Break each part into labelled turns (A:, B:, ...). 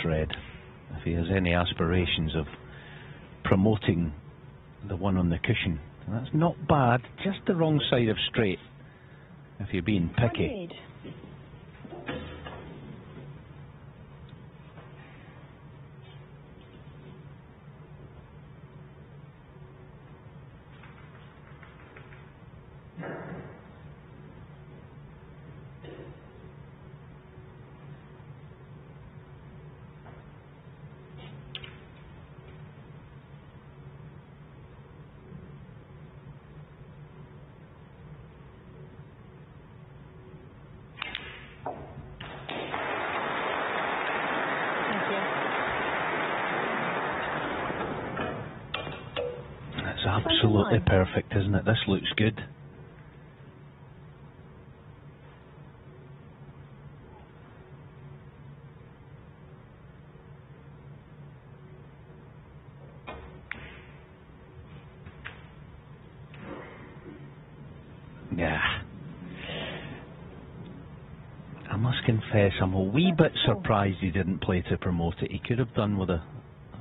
A: red if he has any aspirations of promoting the one on the cushion. And that's not bad, just the wrong side of straight if you're being picky. Absolutely perfect, isn't it? This looks good. Yeah. I must confess, I'm a wee bit surprised he didn't play to promote it. He could have done with a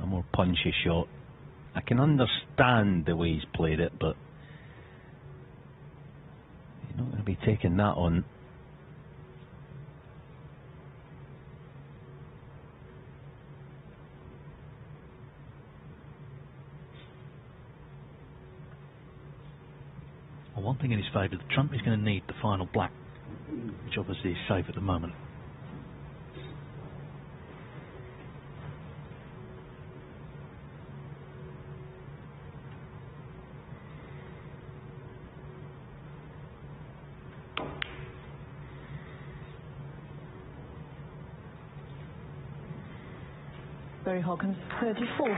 A: more punchy shot. I can understand the way he's played it, but you're not going to be taking that on.
B: Well, one thing in his favour, the trump is going to need the final black, which obviously is safe at the moment.
C: Hawkins, 34.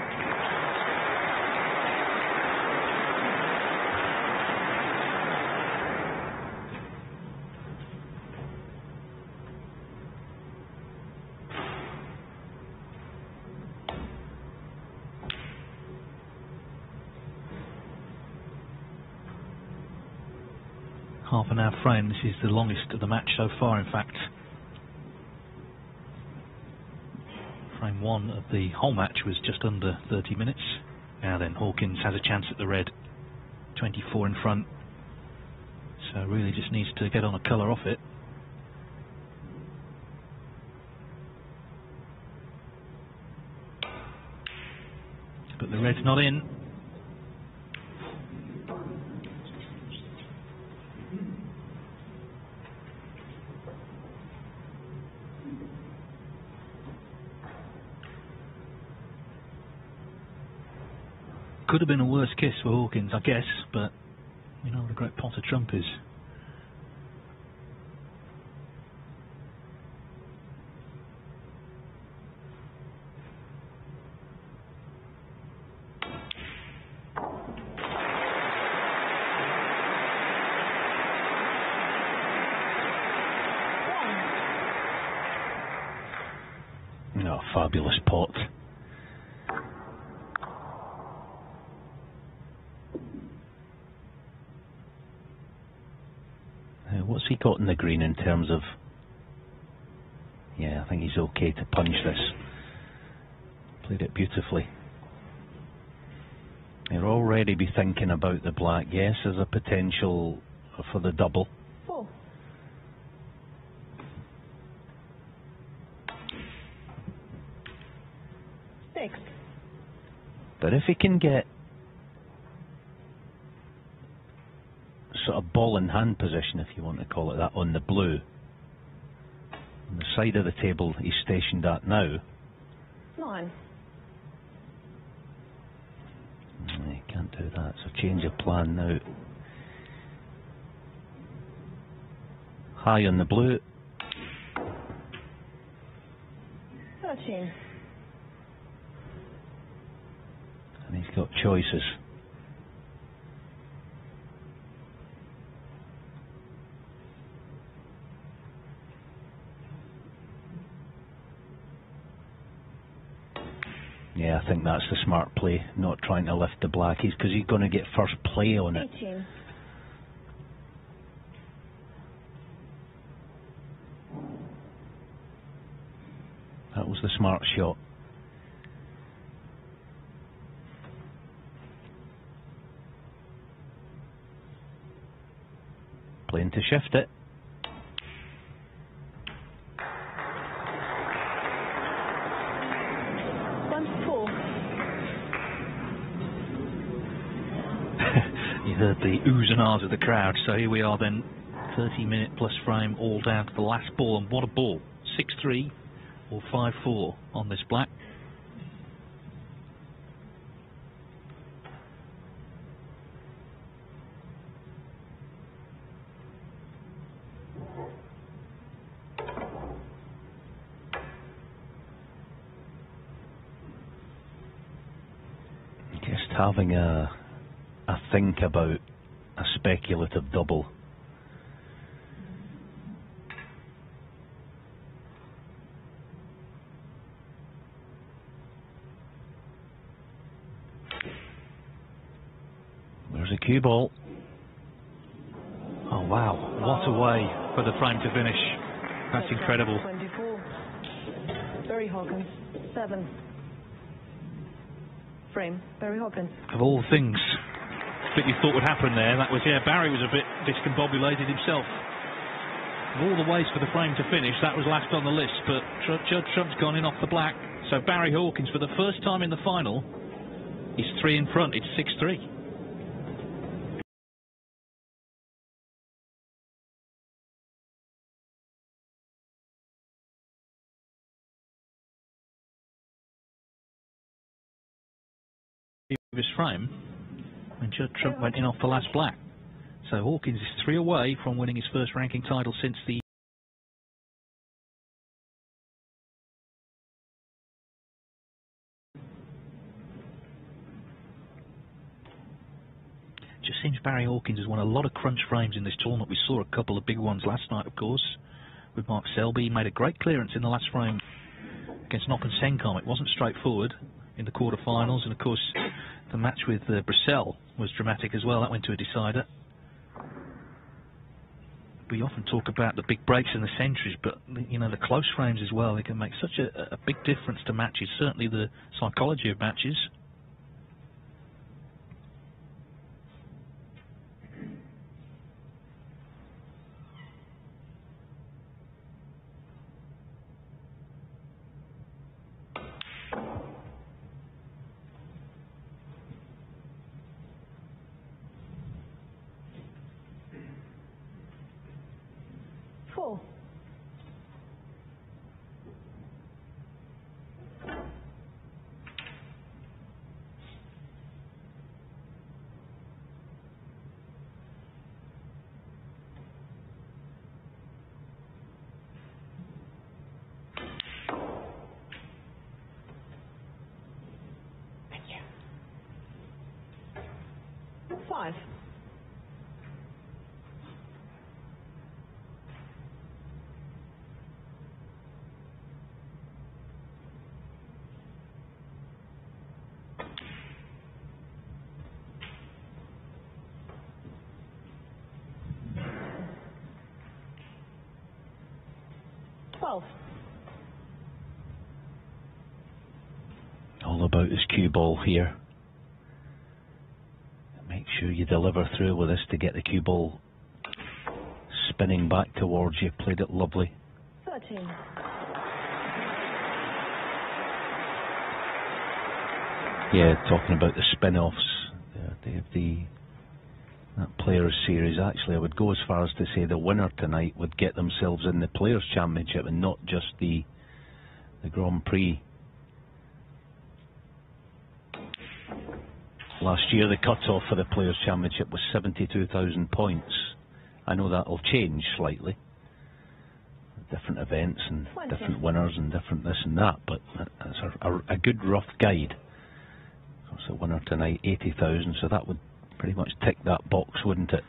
B: Half an hour frame. This is the longest of the match so far, in fact. Frame one of the whole match was just under 30 minutes. Now then, Hawkins has a chance at the red. 24 in front. So really just needs to get on a colour off it. But the red's not in. Could have been a worse kiss for Hawkins, I guess, but you know what a great pot of trump is.
A: Oh, fabulous pot. What's he got in the green in terms of... Yeah, I think he's okay to punch this. Played it beautifully. He'll already be thinking about the black. Yes, there's a potential for the double.
C: 4. Six.
A: But if he can get sort of ball in hand position, if you want to call it that, on the blue, on the side of the table he's stationed at now.
C: 9.
A: You can't do that, so change of plan now. High on the blue.
C: 13.
A: And he's got choices. Yeah, I think that's the smart play, not trying to lift the blackies, because he's going to get first play on it.
C: 18.
A: That was the smart shot. Playing to shift it.
B: You heard the oohs and ahs of the crowd. So here we are then, 30-minute plus frame, all down to the last ball. And what a ball. 6-3 or 5-4 on this black.
A: Just having a think about a speculative double. There's a cue ball.
B: Oh wow, what a way for the frame to finish. That's incredible.
C: 24. Barry Hawkins, 7. Frame, Barry Hawkins.
B: Of all things that you thought would happen there, that was, Barry was a bit discombobulated himself. Of all the ways for the frame to finish, that was last on the list, but Judd Trump's gone in off the black. So Barry Hawkins, for the first time in the final, is 3 in front. It's 6-3. His frame when Judd Trump went in off the last black. So Hawkins is 3 away from winning his first ranking title since the just seems Barry Hawkins has won a lot of crunch frames in this tournament. We saw a couple of big ones last night, of course, with Mark Selby. He made a great clearance in the last frame against Noppen Senkom. It wasn't straightforward in the quarterfinals, and of course the match with Brissell was dramatic as well. That went to a decider. We often talk about the big breaks and the centuries, but you know, the close frames as well, they can make such a big difference to matches, certainly the psychology of matches.
C: Five.
A: All about this cue ball here. Make sure you deliver through with this to get the cue ball spinning back towards you. Played it lovely.
C: 13.
A: Yeah, talking about the spin-offs. They have that Players Series. Actually, I would go as far as to say the winner tonight would get themselves in the Players Championship and not just the Grand Prix. Last year, the cut-off for the Players' Championship was 72,000 points. I know that will change slightly. Different events and
C: 20.
A: different winners and different this and that, but that's a good rough guide. So winner tonight, 80,000, so that would pretty much tick that box, wouldn't it?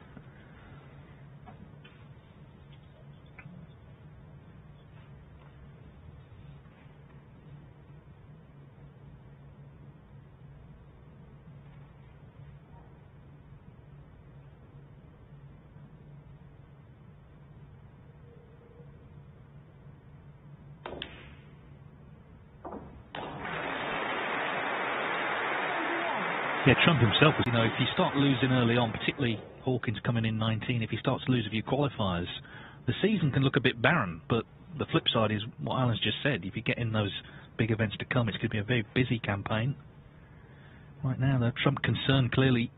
B: Yeah, Trump himself, you know, if you start losing early on, particularly Hawkins coming in 19, if he starts to lose a few qualifiers, the season can look a bit barren. But the flip side is what Alan's just said. If you get in those big events to come, it's going to be a very busy campaign. Right now, the Trump concern clearly.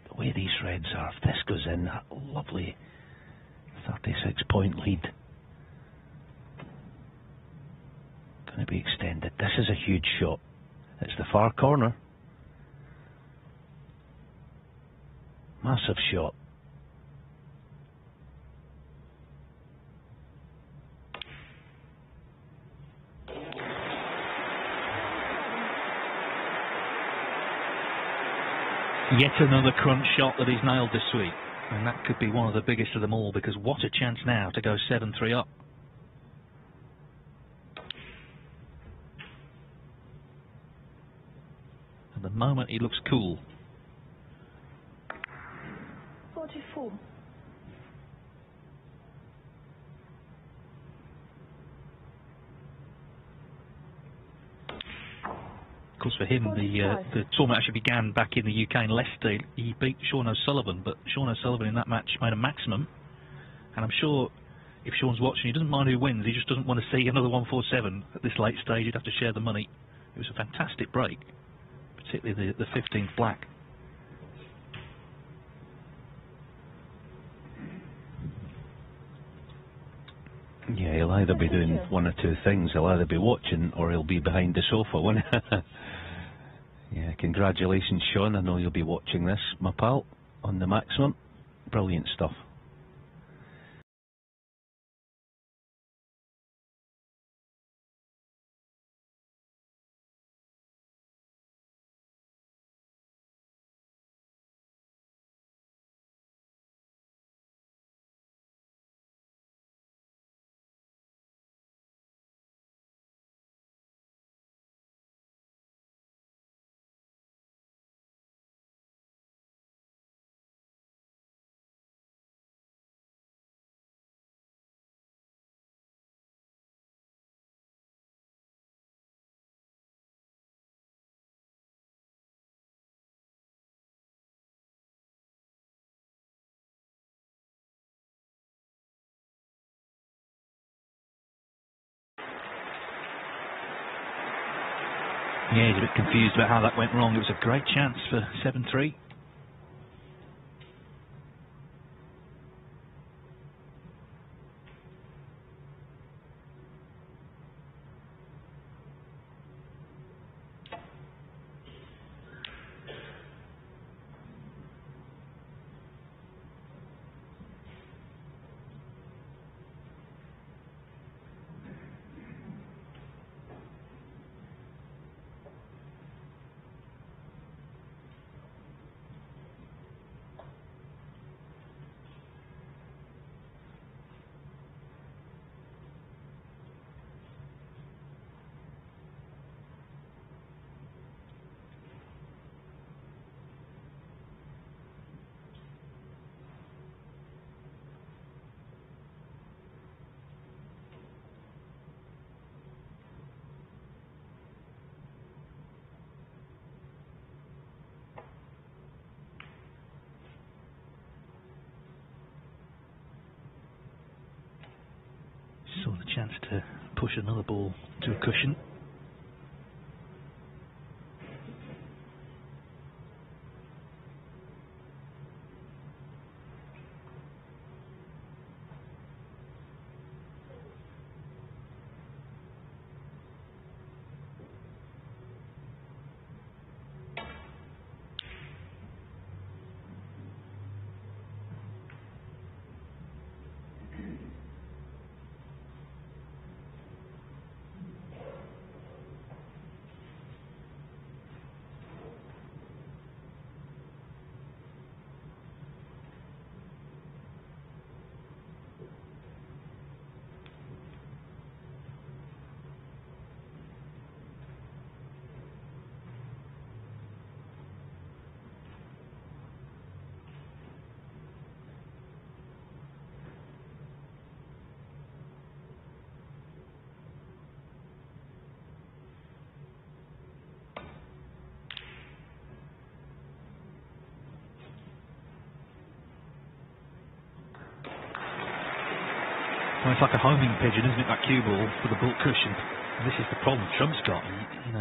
A: The way these reds are, if this goes in, that lovely 36-point lead going to be extended. This is a huge shot. It's the far corner. Massive shot.
B: Yet another crunch shot that he's nailed this week. And that could be one of the biggest of them all, because what a chance now to go 7-3 up. At the moment, he looks cool.
C: 44.
B: Of course, for him, the tournament actually began back in the UK in Leicester. He beat Sean O'Sullivan, but Sean O'Sullivan in that match made a maximum. And I'm sure if Sean's watching, he doesn't mind who wins. He just doesn't want to see another 147 at this late stage. He'd have to share the money. It was a fantastic break, particularly the 15th black.
A: Yeah, he'll either be doing one or two things. He'll either be watching or he'll be behind the sofa, won't he? Yeah, congratulations, Sean. I know you'll be watching this, my pal, on the maximum. Brilliant stuff.
B: Yeah, he's a bit confused about how that went wrong. It was a great chance for 7-3. Saw the chance to push another ball to a cushion. It's like a homing pigeon, isn't it, that cue ball for the ball cushion. And this is the problem Trump's got.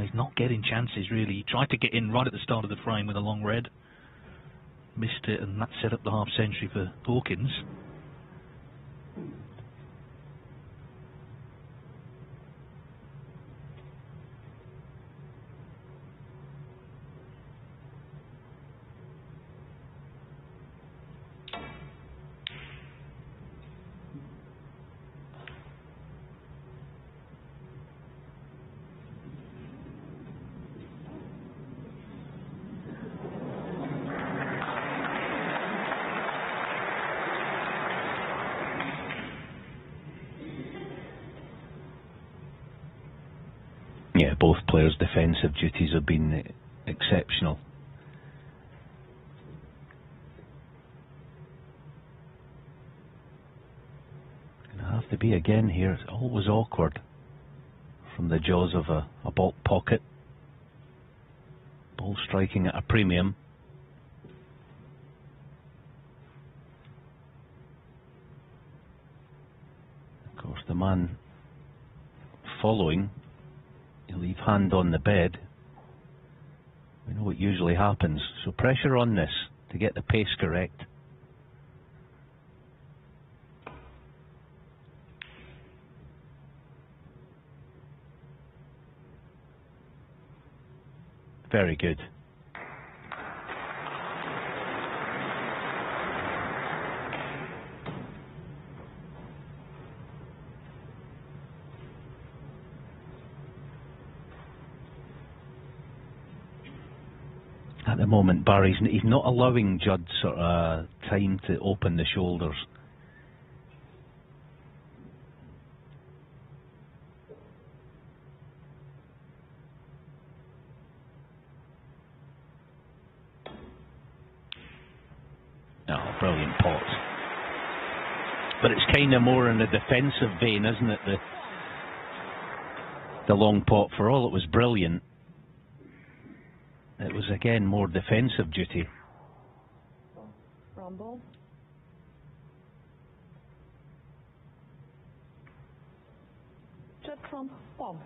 B: He's not getting chances, really. He tried to get in right at the start of the frame with a long red. Missed it, and that set up the half century for Hawkins.
A: Yeah, both players' defensive duties have been exceptional. Gonna have to be again here. It's always awkward from the jaws of a baulk pocket. Ball striking at a premium. Of course, the man following, you leave hand on the bed. We know what usually happens, so pressure on this to get the pace correct. Very good. At the moment, Barry's he's not allowing Judd sort of time to open the shoulders. Oh, brilliant pot. But it's kind of more in the defensive vein, isn't it? The long pot, for all it was brilliant, it was again more defensive duty.
C: Rumble. Judd Trump, bomb.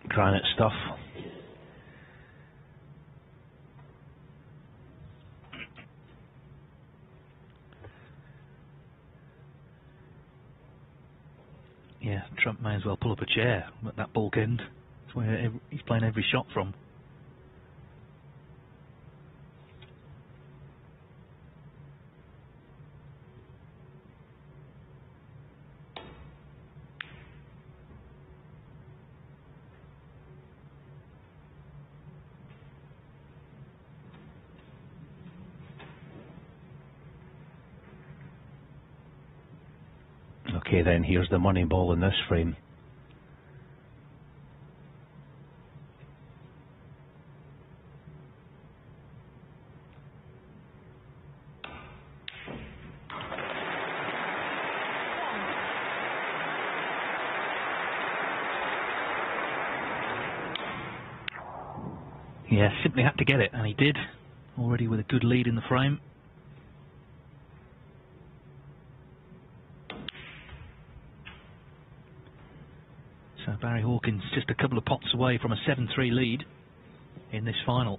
A: Granite stuff.
B: Yeah, Trump may as well pull up a chair at that bulk end. That's where he's playing every shot from.
A: Okay, then here's the money ball in this frame.
B: Yeah, simply had to get it, and he did. Already with a good lead in the frame. So Barry Hawkins just a couple of pots away from a 7-3 lead in this final.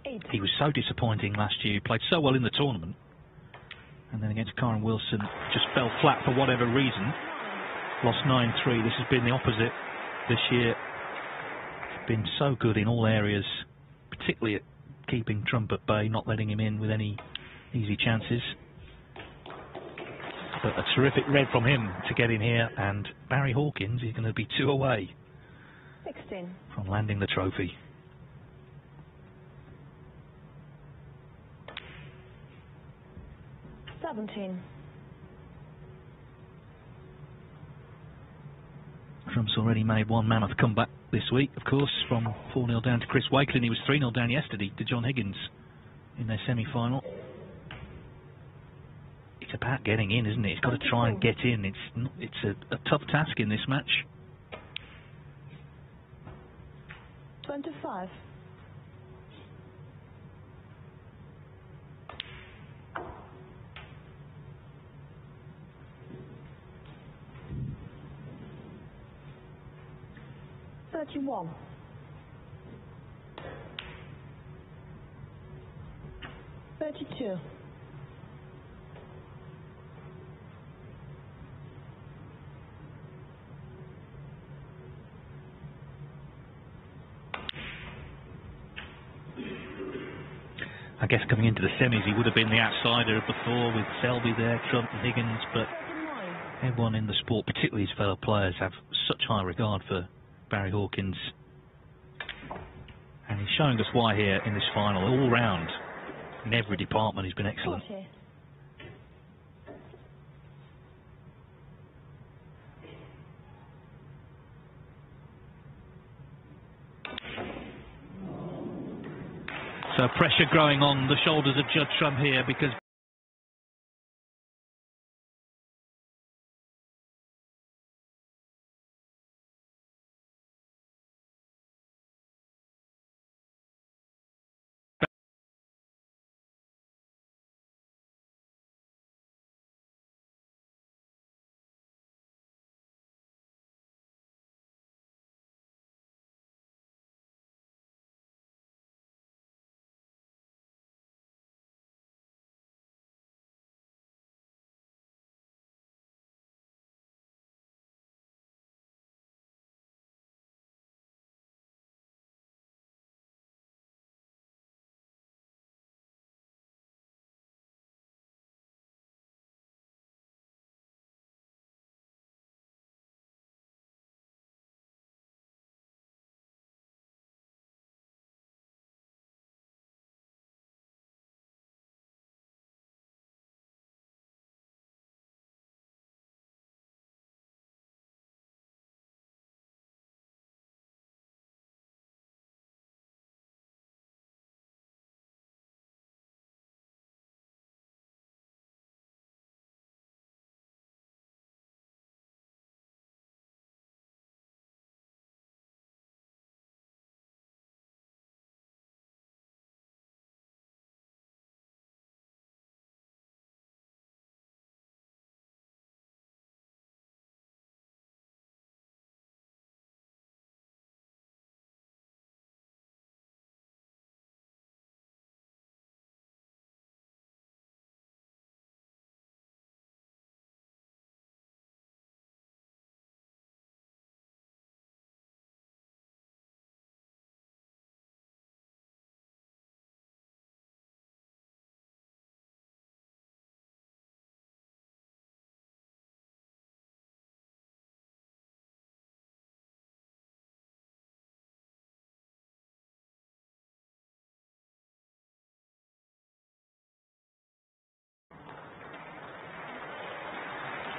B: He was so disappointing last year. He played so well in the tournament, and then against Karen Wilson just fell flat for whatever reason. Lost 9-3. This has been the opposite this year. Been so good in all areas, particularly at keeping Trump at bay, not letting him in with any easy chances. But a terrific red from him to get in here, and Barry Hawkins is going to be 2 away
C: 16.
B: from landing the trophy. Trump's already made one mammoth comeback this week, of course, from 4-0 down to Chris Wakelin. He was 3-0 down yesterday to John Higgins in their semi-final. It's about getting in, isn't it? It's got to try and get in. It's a tough task in this match.
C: 25. $31. $32.
B: I guess coming into the semis he would have been the outsider before, with Selby there, Trump and Higgins, but everyone in the sport, particularly his fellow players, have such high regard for Barry Hawkins. And he's showing us why here in this final. All round, in every department, he's been excellent.
C: 40.
B: So pressure growing on the shoulders of Judd Trump here, because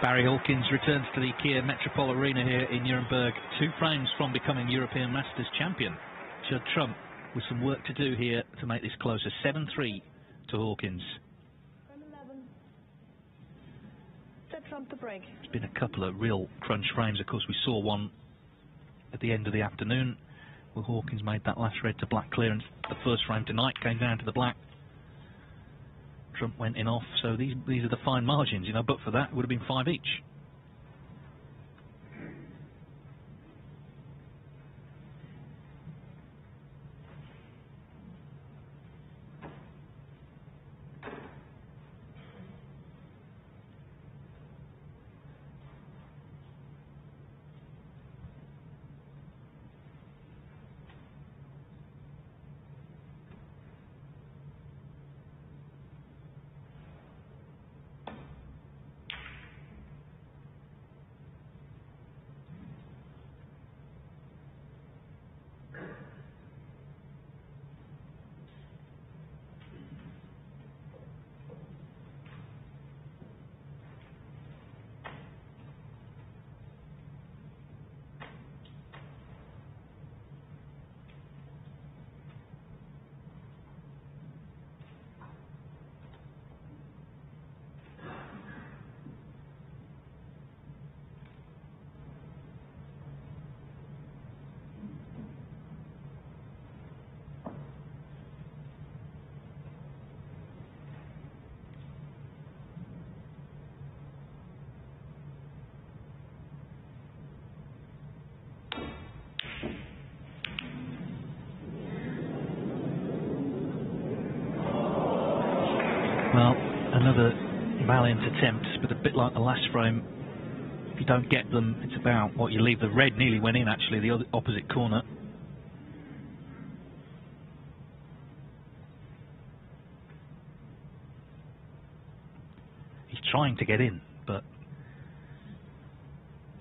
B: Barry Hawkins returns to the Kia Metropole Arena here in Nuremberg, 2 frames from becoming European Masters champion. Judd Trump with some work to do here to make this closer. 7-3 to Hawkins.
C: Frame 11. Judd Trump to break.
B: It's been a couple of real crunch frames. Of course, we saw one at the end of the afternoon where Hawkins made that last red to black clearance. The first frame tonight came down to the black. Trump went in off, so these are the fine margins, you know, but for that it would have been 5 each. Well, another valiant attempt, but a bit like the last frame. If you don't get them, it's about what you leave. The red nearly went in, actually, the opposite corner. He's trying to get in, but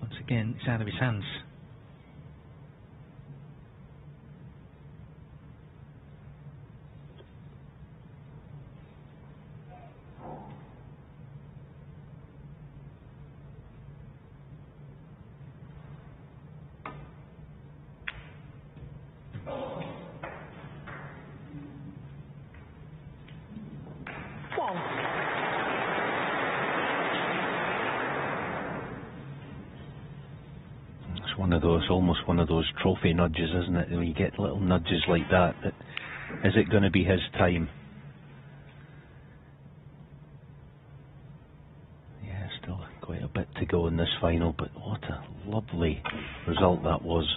B: once again, it's out of his hands.
A: Almost one of those trophy nudges, isn't it? When you get little nudges like that, is it going to be his time? Yeah, still quite a bit to go in this final, but what a lovely result that was.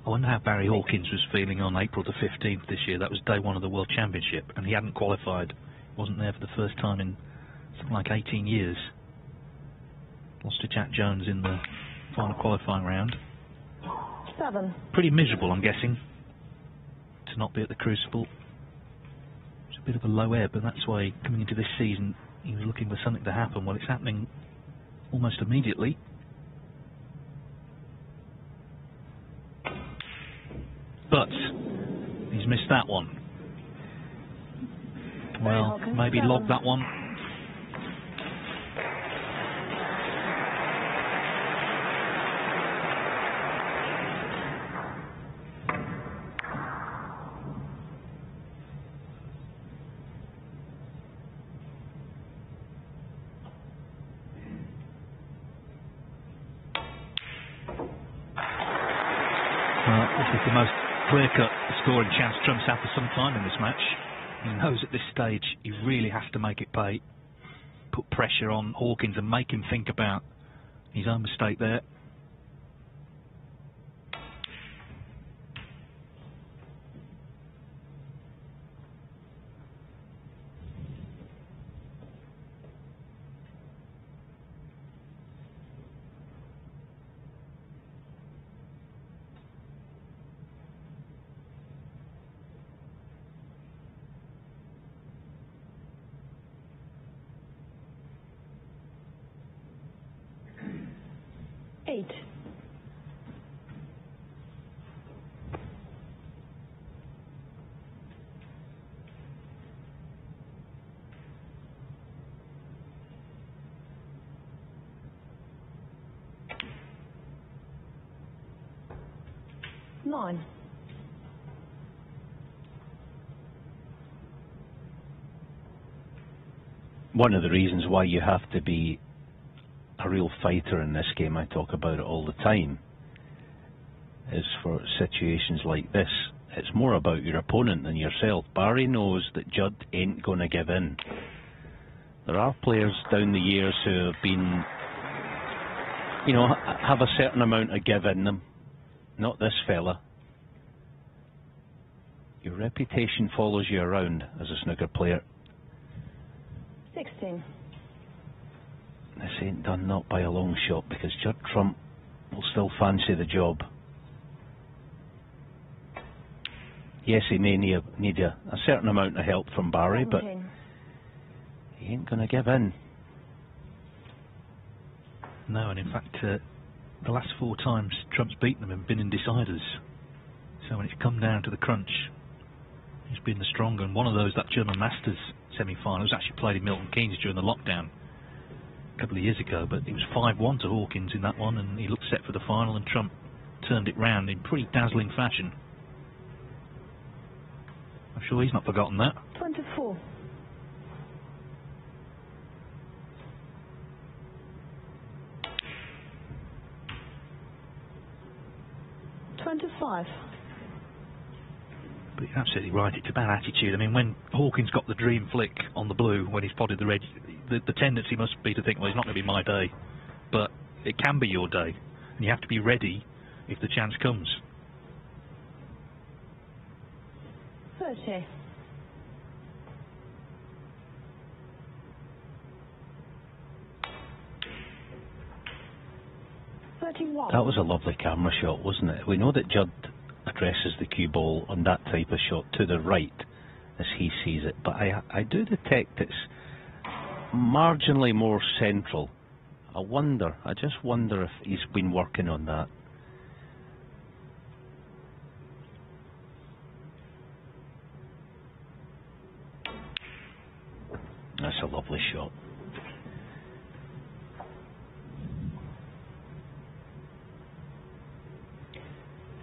B: I wonder how Barry Hawkins was feeling on April the 15th this year. That was day one of the World Championship, and he hadn't qualified. Wasn't there for the first time in something like 18 years. Lost to Jack Jones in the final qualifying round.
C: 7.
B: Pretty miserable, I'm guessing, to not be at the Crucible. It's a bit of a low ebb, but that's why coming into this season he was looking for something to happen. Well, it's happening almost immediately. But he's missed that one. Well, maybe log that one. This is the most clear-cut scoring chance Trump's had for some time in this match. He knows at this stage he really has to make it pay. Put pressure on Hawkins and make him think about his own mistake there.
C: Nine.
A: One of the reasons why you have to be a real fighter in this game, I talk about it all the time, is for situations like this. It's more about your opponent than yourself. Barry knows that Judd ain't going to give in. There are players down the years who have been, you know, have a certain amount of give in them. Not this fella. Your reputation follows you around as a snooker player.
C: 16.
A: This ain't done, not by a long shot, because Judd Trump will still fancy the job. Yes, he may need a certain amount of help from Barry,
C: 17.
A: but he ain't going to give in.
B: No, and in fact, the last 4 times Trump's beaten them have been in deciders. So when it's come down to the crunch, he's been the stronger. And one of those, that German Masters semi-final, was actually played in Milton Keynes during the lockdown a couple of years ago, but it was 5-1 to Hawkins in that one, and he looked set for the final, and Trump turned it round in pretty dazzling fashion. I'm sure he's not forgotten that.
C: 24.
B: But you're absolutely right. It's about attitude. I mean, when Hawkins got the dream flick on the blue when he spotted the red, the tendency must be to think, well, it's not going to be my day. But it can be your day, and you have to be ready if the chance comes.
C: 30. 31.
A: That was a lovely camera shot, wasn't it? We know that Judd addresses the cue ball on that type of shot to the right as he sees it, but I do detect it's marginally more central. I just wonder if he's been working on that. That's a lovely shot.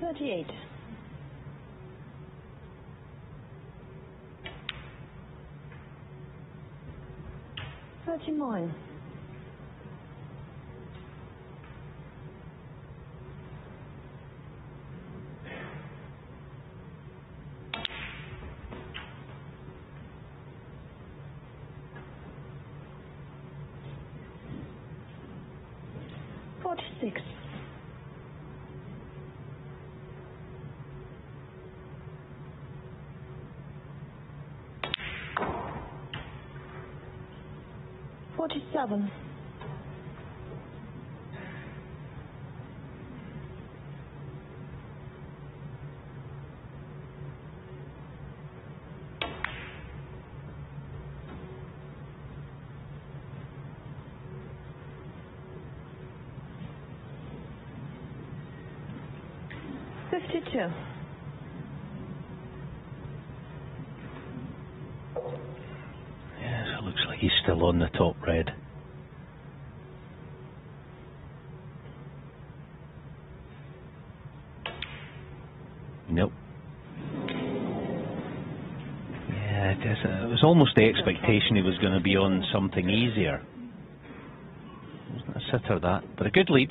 C: $38. 39. 46. 47. 52.
A: Yes, it looks like he's still on the top red. Nope. Yeah, it was almost the expectation he was going to be on something easier. Wasn't a sitter that, but a good lead.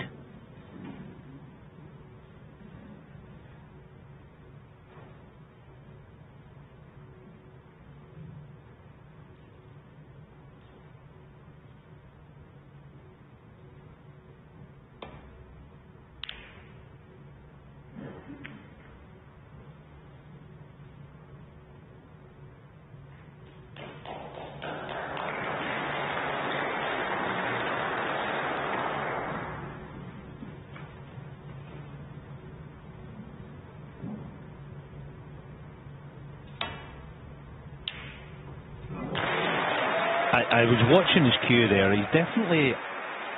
A: I was watching his cue there. He's definitely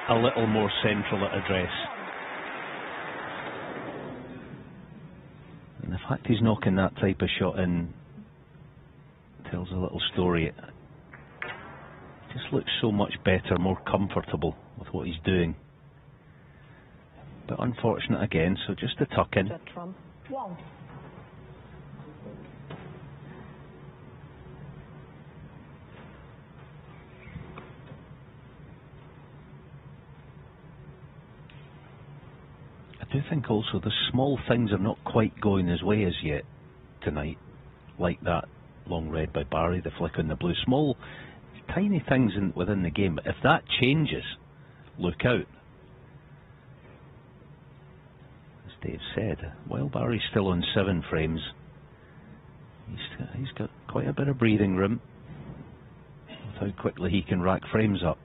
A: a little more central at address. And the fact he's knocking that type of shot in tells a little story. It just looks so much better, more comfortable with what he's doing. But unfortunate again, so just a tuck in.
C: One.
A: I do think also the small things are not quite going his way as yet tonight, like that long red by Barry, the flick on the blue. Small, tiny things within the game, but if that changes, look out. As Dave said, while Barry's still on 7 frames, he's got quite a bit of breathing room with how quickly he can rack frames up.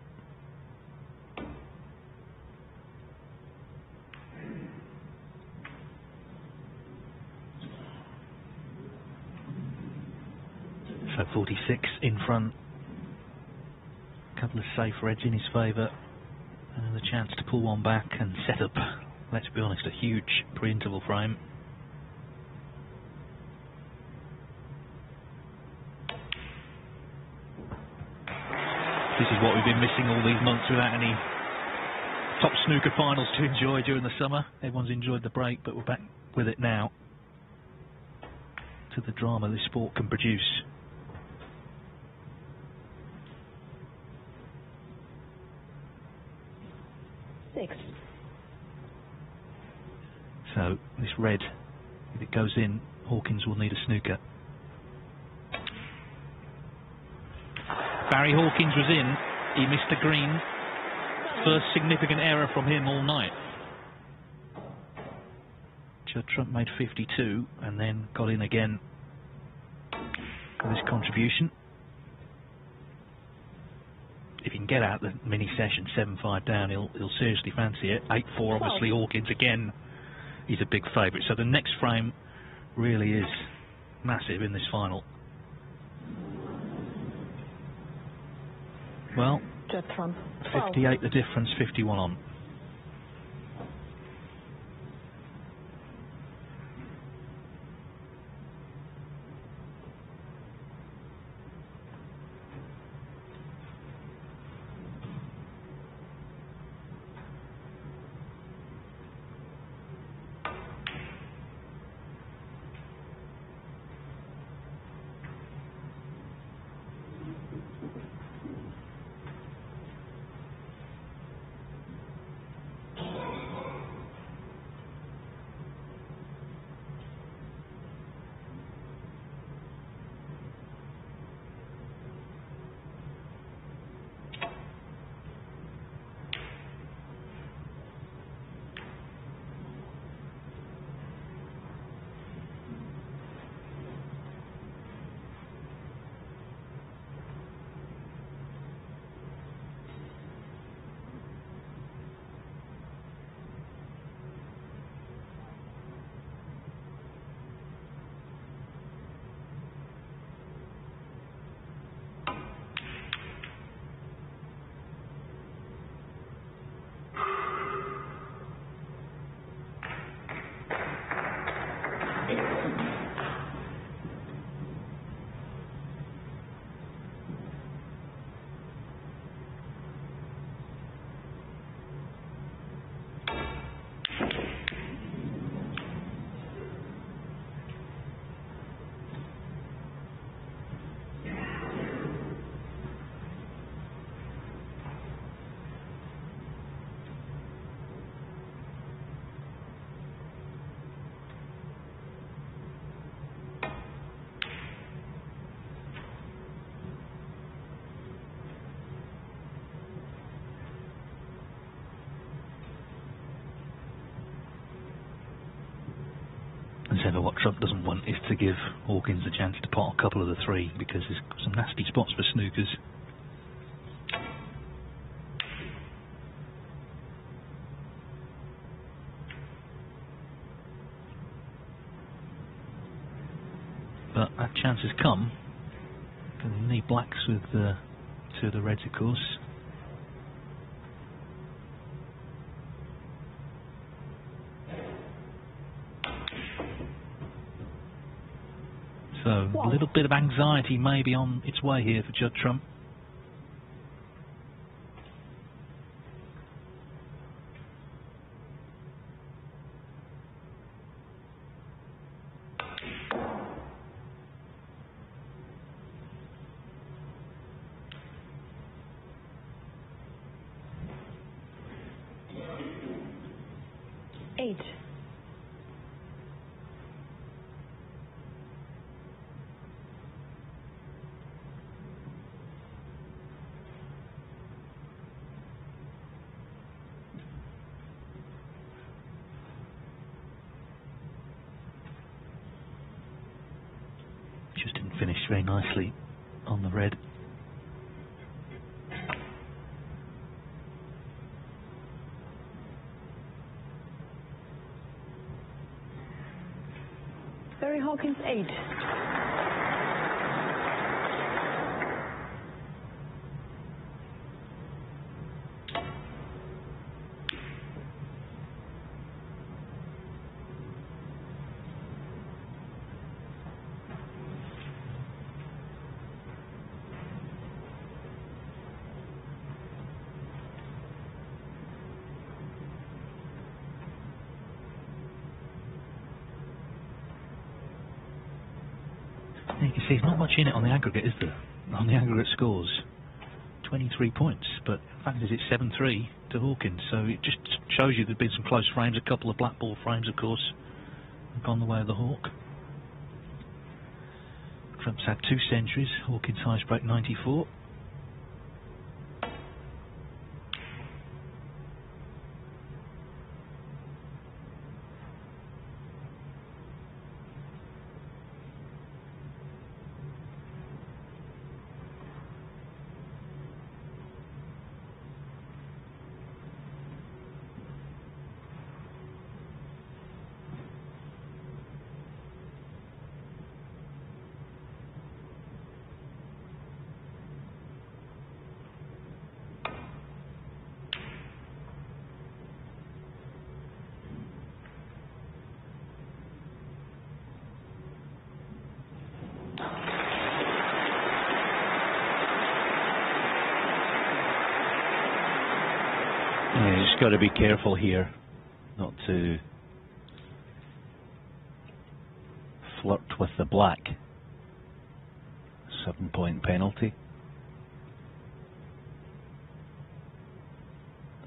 B: So 46 in front, a couple of safe reds in his favour, and the chance to pull one back and set up, let's be honest, a huge pre-interval frame. This is what we've been missing all these months without any top snooker finals to enjoy during the summer. Everyone's enjoyed the break, but we're back with it now, to the drama this sport can produce. So this red, if it goes in, Hawkins will need a snooker. Barry Hawkins was in. He missed the green. First significant error from him all night. Judd Trump made 52 and then got in again with his contribution. If he can get out the mini session 7-5 down, he'll seriously fancy it. 8-4, obviously Hawkins again. He's a big favourite. So the next frame really is massive in this final. Well,
C: Judd Trump.
B: 58 the difference, 51 on. So what Trump doesn't want is to give Hawkins a chance to pot a couple of the three, because there's some nasty spots for snookers. But that chance has come. Going to need blacks with two of the reds, of course. So a little bit of anxiety may be on its way here for Judd Trump. Finished very nicely on the red.
C: Barry Hawkins 8.
B: You can see there's not much in it on the aggregate, is there? On the aggregate scores, 23 points, but the fact is it's 7-3 to Hawkins, so it just shows you there's been some close frames, a couple of black ball frames, of course, have gone the way of the Hawk. Trump's had 2 centuries, Hawkins highest break 94.
A: Yeah, you just got to be careful here not to flirt with the black. 7-point penalty.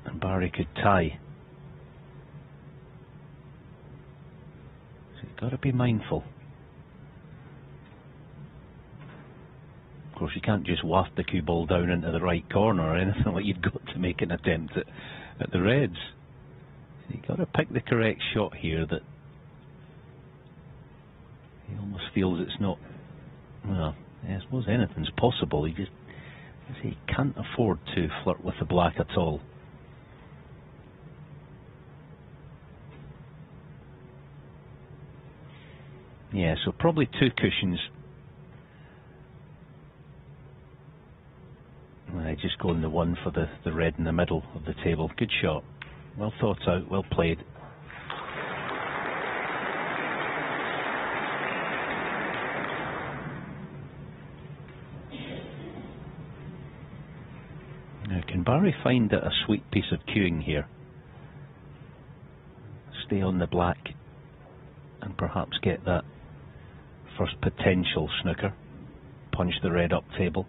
A: And Barry could tie. So you've got to be mindful. Of course, you can't just waft the cue ball down into the right corner or anything like. You've got to make an attempt at the reds. So you've got to pick the correct shot here that he almost feels it's not. Well, I suppose anything's possible. He can't afford to flirt with the black at all. Yeah, so probably 2 cushions. I just go in the one for the red in the middle of the table. Good shot. Well thought out, well played. Now, can Barry find a sweet piece of cueing here? Stay on the black and perhaps get that first potential snooker. Punch the red up table.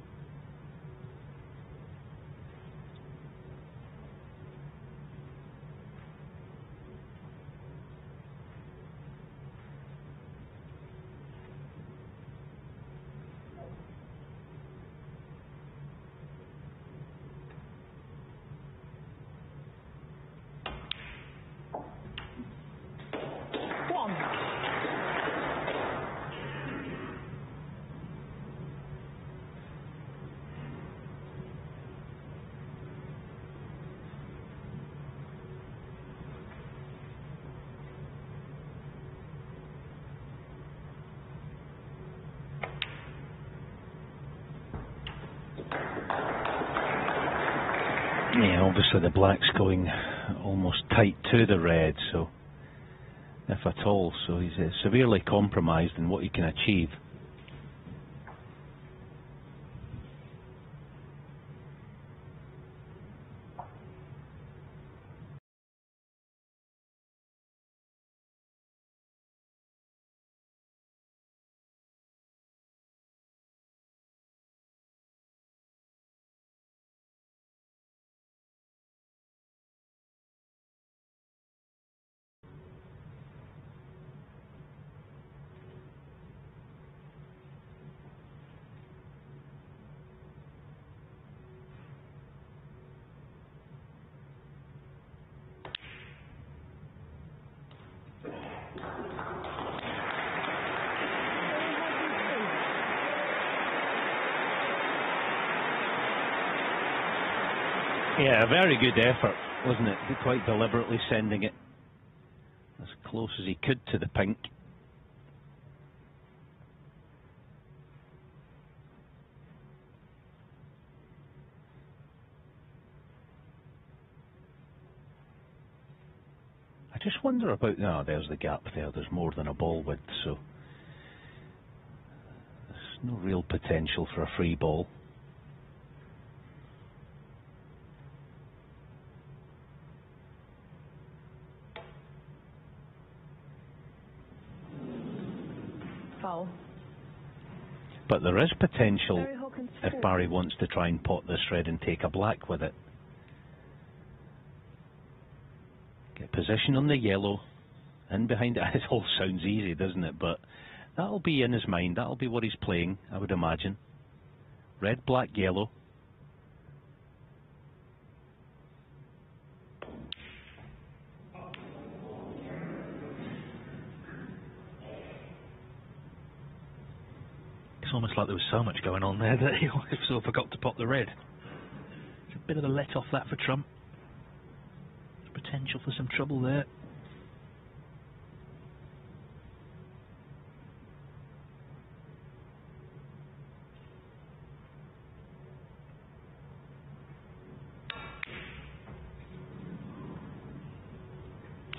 A: Yeah, obviously the black's going almost tight to the red, so if at all, so he's severely compromised in what he can achieve. Yeah, a very good effort, wasn't it? Quite deliberately sending it as close as he could to the pink. I just wonder about... No, there's the gap there. There's more than a ball width, so there's no real potential for a free ball.
C: Foul.
A: But there is potential if Barry wants to try and pot this red and take a black with it. Get position on the yellow, in behind it. It all sounds easy, doesn't it? But that'll be in his mind. That'll be what he's playing, I would imagine. Red, black, yellow.
B: It's almost like there was so much going on there that he sort of forgot to pop the red. It's a bit of a let off that for Trump. There's potential for some trouble there.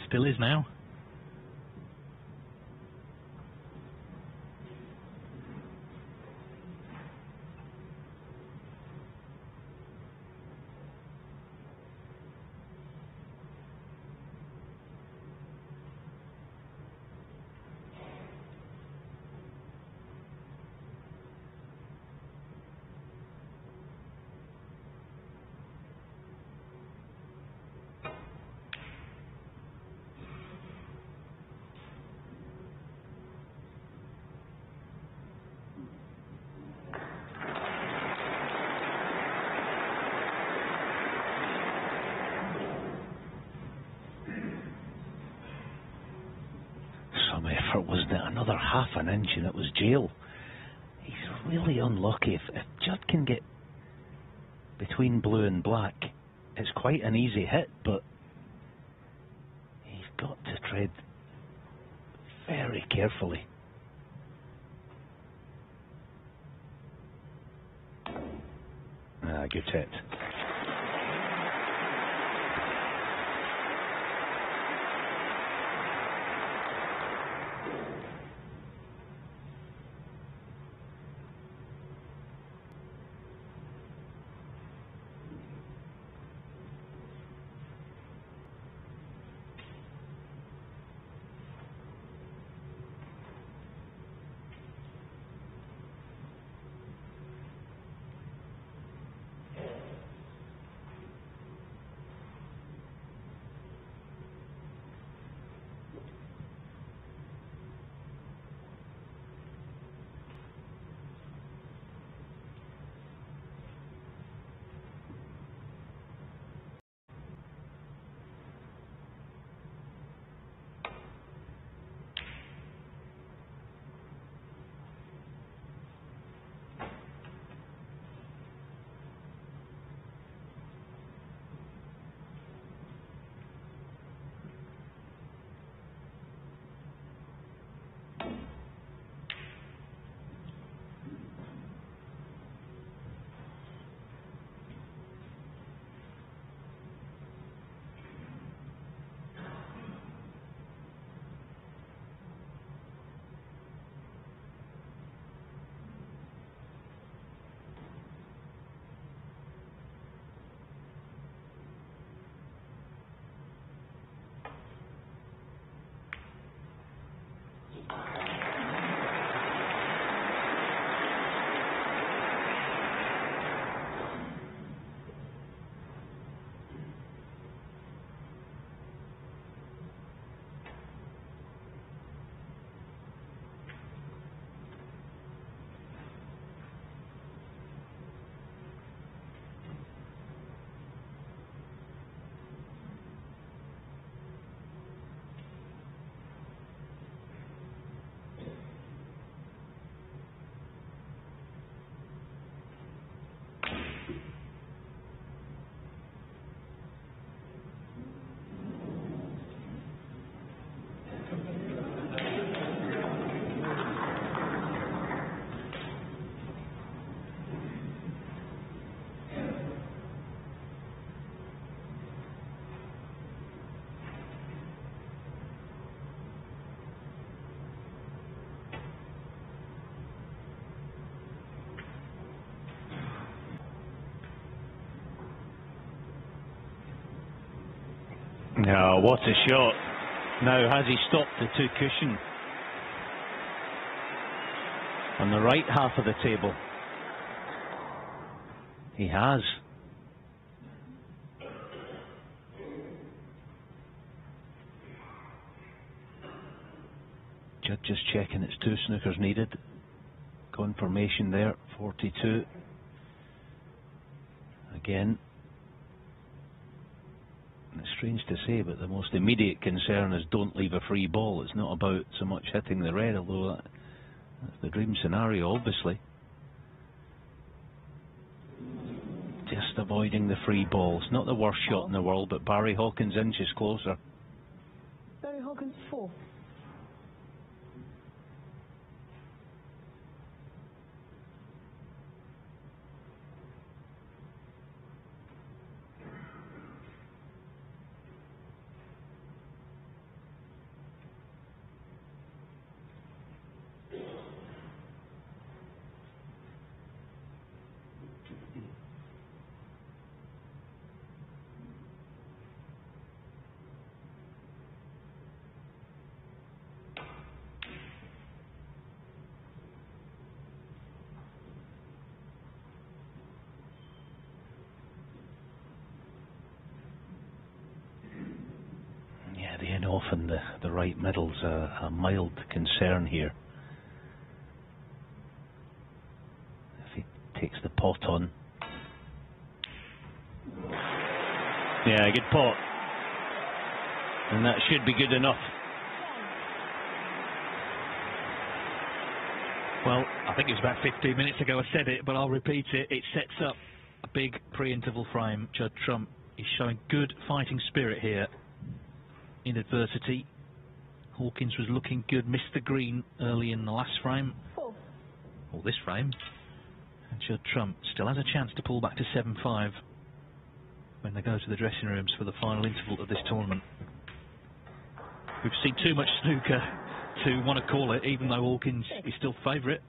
B: Still is now.
A: another half an inch and it was jail. He's really unlucky. If Judd can get between blue and black, it's quite an easy hit, but he's got to tread very carefully. Good hit. No, what a shot. Now, has he stopped the two cushion on the right half of the table? He has. Judd just checking it's 2 snookers needed. Confirmation there, 42. Again. It's strange to say, but the most immediate concern is don't leave a free ball. It's not about so much hitting the red, although that's the dream scenario, obviously. Just avoiding the free ball. It's not the worst shot in the world, but Barry Hawkins inches closer.
C: Barry Hawkins 4.
A: Often the right middle's a mild concern here. If he takes the pot on. Yeah, good pot. And that should be good enough.
B: Well, I think it was about 15 minutes ago I said it, but I'll repeat it. It sets up a big pre-interval frame. Judd Trump is showing good fighting spirit here in adversity. Hawkins was looking good, missed the green early in the last frame, or this frame. And Judd Trump still has a chance to pull back to 7-5 when they go to the dressing rooms for the final interval of this tournament. We've seen too much snooker to want to call it, even though Hawkins is still favourite.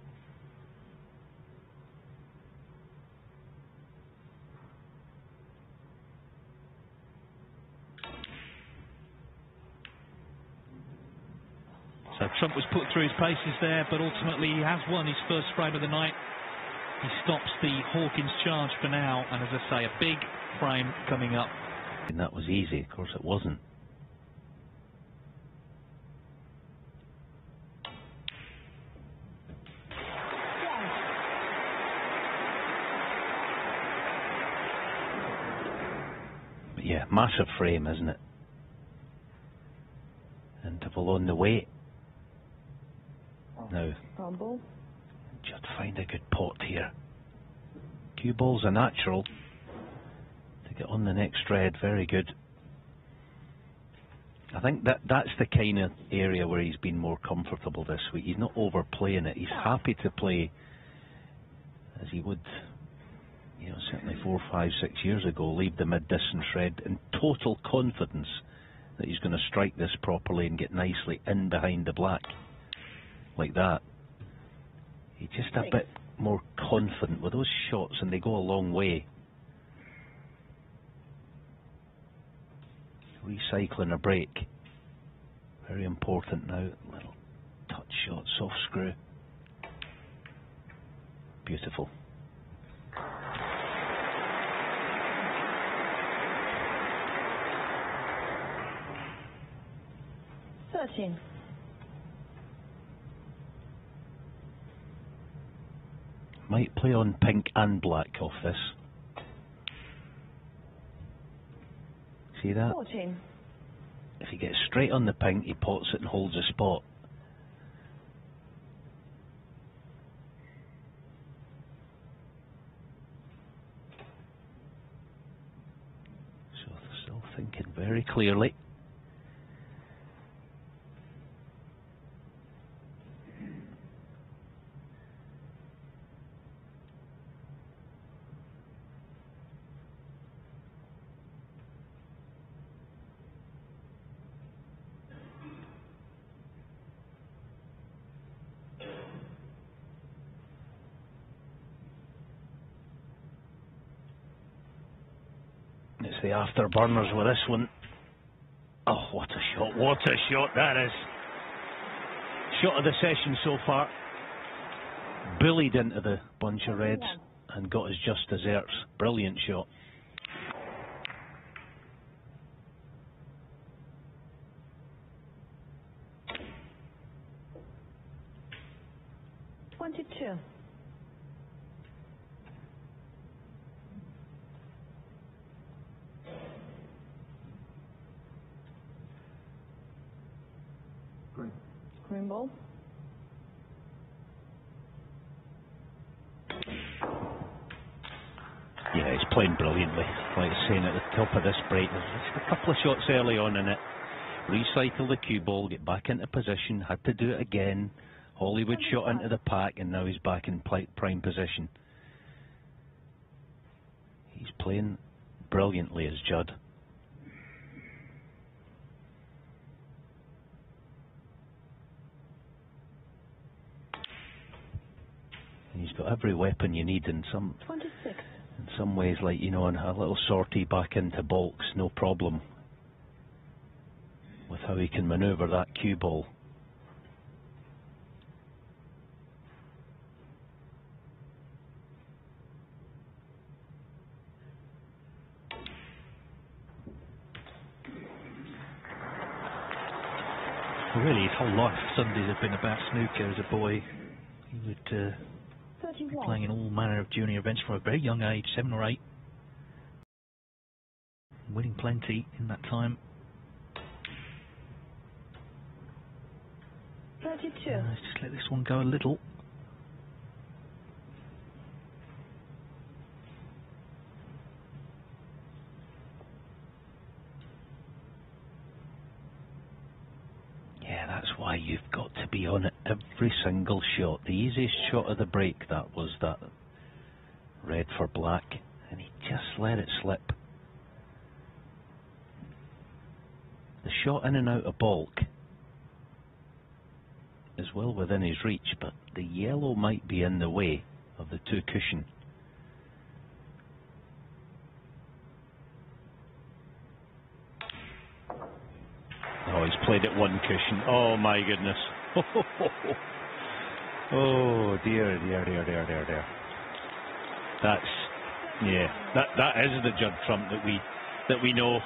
B: So Trump was put through his paces there, but ultimately he has won his first frame of the night. He stops the Hawkins charge for now, and as I say, a big frame coming up.
A: And that was easy, of course it wasn't. But yeah, massive frame, isn't it? Interval on the way. Now, just find a good pot here. Cue ball's a natural to get on the next red. Very good. I think that's the kind of area where he's been more comfortable this week. He's not overplaying it. He's happy to play as he would, you know, certainly 4, 5, 6 years ago. Leave the mid-distance red in total confidence that he's going to strike this properly and get nicely in behind the black. Like that. He's just a bit more confident with those shots, and they go a long way. Recycling a break. Very important now. Little touch shot, soft screw. Beautiful. Might play on pink and black off this. See that?
C: 14.
A: If he gets straight on the pink, he pots it and holds a spot. So still thinking very clearly. It's the afterburners with this one. Oh, what a shot, what a shot that is. Shot of the session so far. Bullied into the bunch of reds and got his just desserts. Brilliant shot.
C: Green ball.
A: Yeah, he's playing brilliantly. Like saying at the top of this break, there's just a couple of shots early on in it. Recycle the cue ball, get back into position, had to do it again. Hollywood shot into the pack, and now he's back in prime position. He's playing brilliantly as Judd. And he's got every weapon you need in some
C: 26.
A: In some ways, like, you know, in a little sortie back into balks, no problem with how he can manoeuvre that cue ball.
B: Well, really, his whole life, Sundays have been about snooker. As a boy, he would be playing in all manner of junior events from a very young age, 7 or 8. Winning plenty in that time.
C: 32.
B: Let's just let this one go a little.
A: That's why you've got to be on it every single shot. The easiest shot of the break, that was that red for black, and he just let it slip. The shot in and out of balk is well within his reach, but the yellow might be in the way of the two cushion. Oh, he's played at one cushion. Oh my goodness. Oh dear, dear, dear, dear, dear, dear. That's, yeah, that is the Judd trump that we know.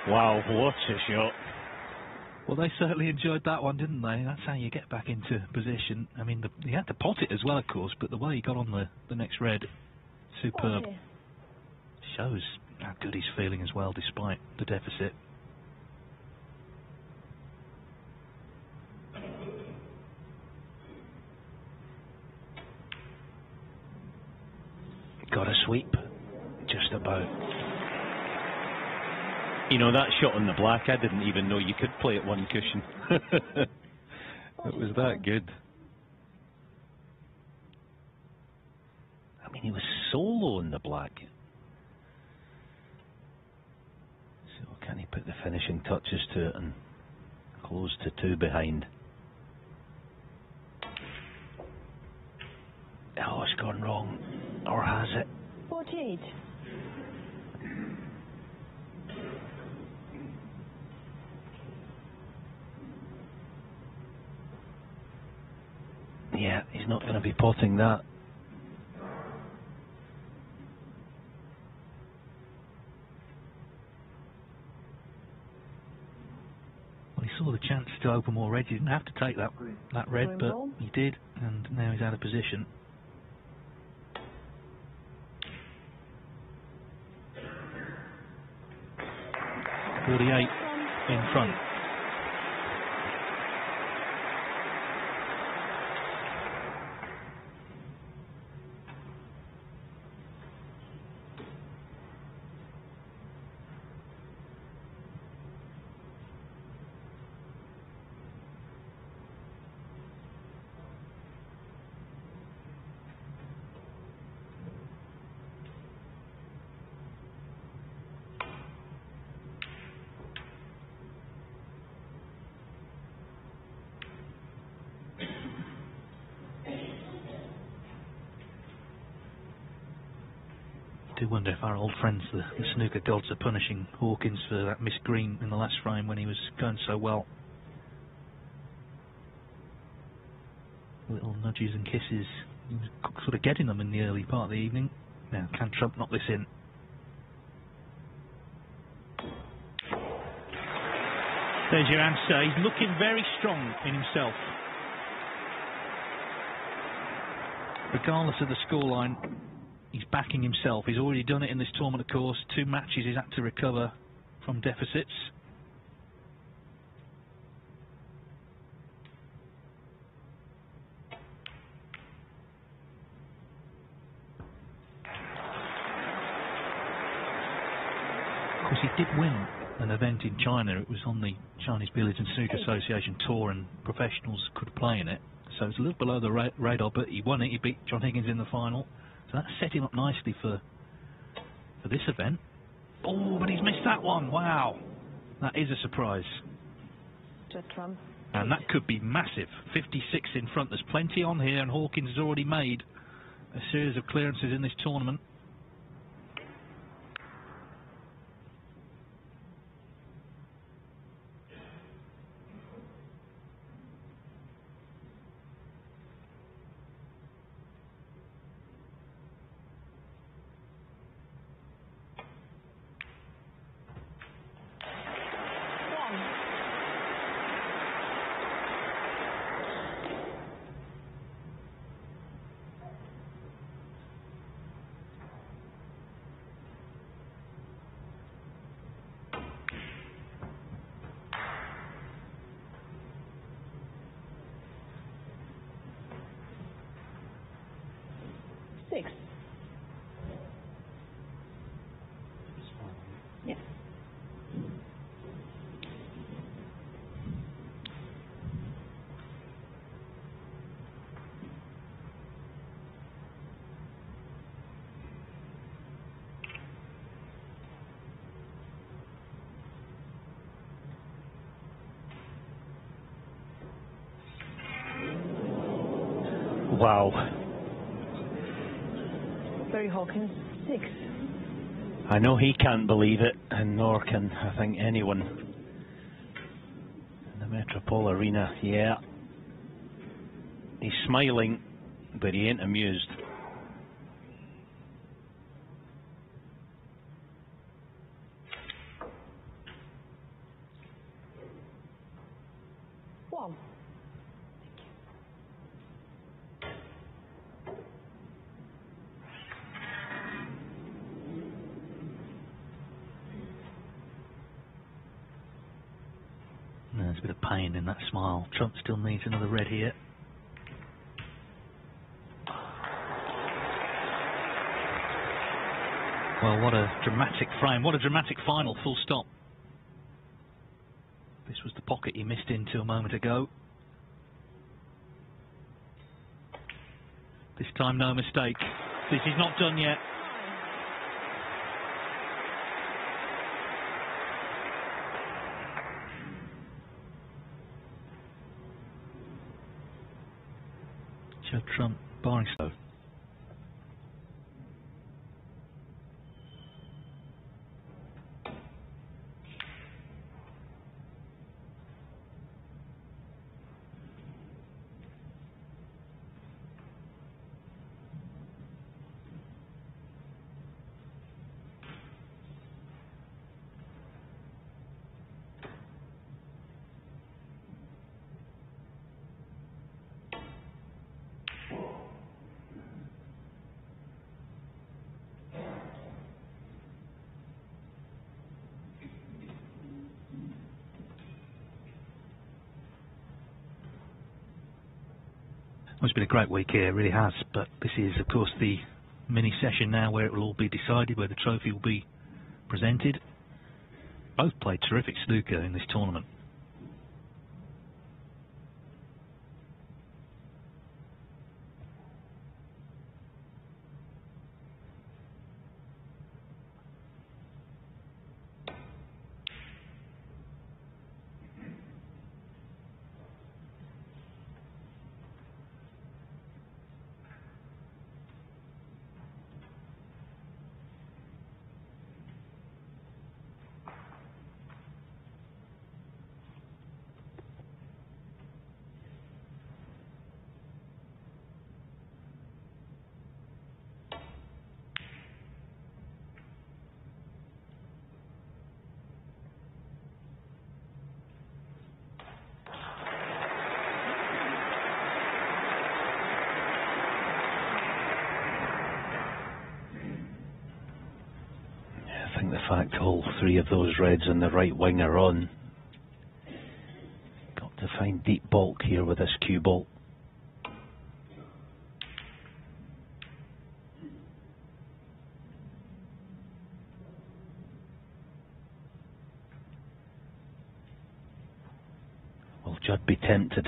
A: Wow, what a shot.
B: Well, they certainly enjoyed that one, didn't they? That's how you get back into position. I mean, he had to pot it as well, of course, but the way he got on the next red, superb. Shows how good he's feeling as well, despite the deficit.
A: Got a sweep, just about. You know, that shot on the black, I didn't even know you could play at one cushion. It was that good. I mean, he was solo on the black. So can he put the finishing touches to it and close to 2 behind? Oh, it's gone wrong. Or has it?
C: 48.
A: Yeah, he's not going to be potting that.
B: Well, he saw the chance to open more reds. He didn't have to take that red, but he did, and now he's out of position. .48 in front. I do wonder if our old friends, the snooker gods, are punishing Hawkins for that missed green in the last frame when he was going so well. Little nudges and kisses. He was sort of getting them in the early part of the evening. Now, can Trump knock this in? There's your answer. He's looking very strong in himself. Regardless of the scoreline, he's backing himself. He's already done it in this tournament, of course. 2 matches he's had to recover from deficits. Of course, he did win an event in China. It was on the Chinese Billiards and Snooker Association tour, and professionals could play in it. So it's a little below the radar, but he won it. He beat John Higgins in the final. So that set him up nicely for this event. Oh, but he's missed that one. Wow. That is a surprise. And that could be massive. 56 in front. There's plenty on here, and Hawkins has already made a series of clearances in this tournament.
A: Wow.
C: Barry Hawkins, 6.
A: I know he can't believe it, and nor can, I think, anyone in the Metropole Arena. Yeah. He's smiling, but he ain't amused.
C: One.
B: There's a bit of pain in that smile. Trump still needs another red here. Well, what a dramatic frame. What a dramatic final, full stop. This was the pocket he missed into a moment ago. This time, no mistake. This is not done yet. Judd Trump barring slow. Well, it's been a great week here, it really has, but this is of course the mini session now where it will all be decided, where the trophy will be presented. Both played terrific snooker in this tournament. I think the fact all three of those reds on the right wing are on. Got to find deep bulk here with this cue ball. Will Judd be tempted?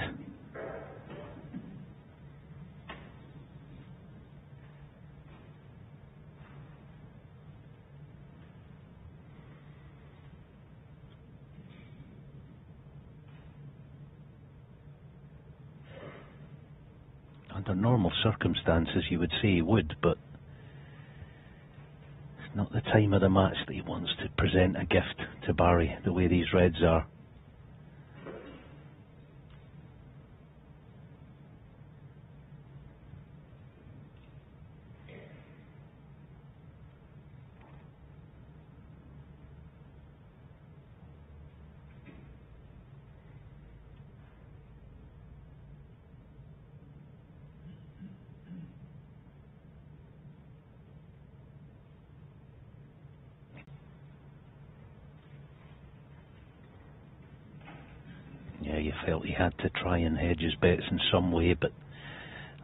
B: Under normal circumstances you would say he would, but it's not the time of the match that he wants to present a gift to Barry the way these reds are. Yeah, you felt he had to try and hedge his bets in some way, but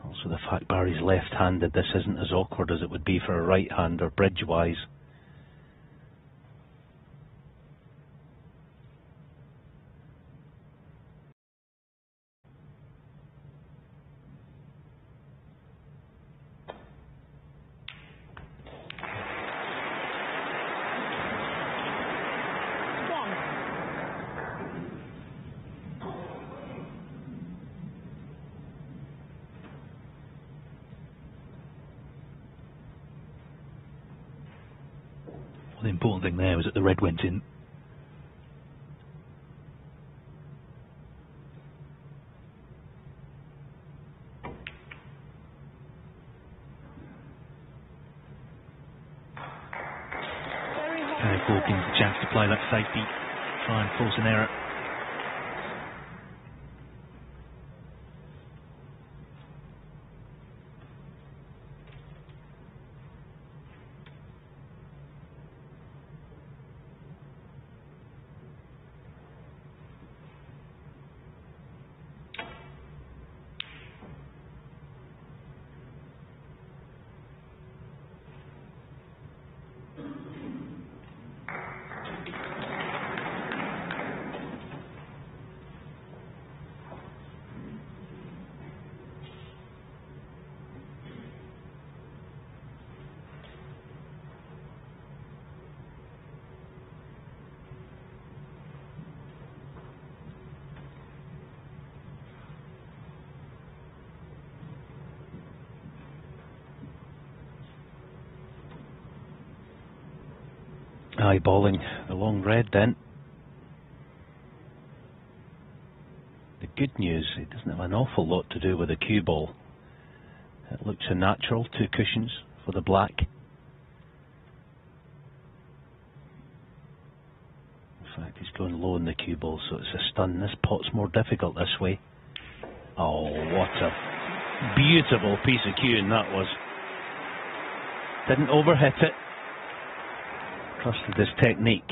B: also the fact Barry's left-handed, this isn't as awkward as it would be for a right-hander, bridge-wise. the important thing there was that the red went in. Hawkins the chance to play that safety, try and force an error.
A: Eyeballing the long red then. The good news, it doesn't have an awful lot to do with the cue ball. It looks a natural, 2 cushions for the black. In fact, he's going low in the cue ball, so it's a stun. This pot's more difficult this way. Oh, what a beautiful piece of cueing that was. Didn't overhit it. Trusted his technique.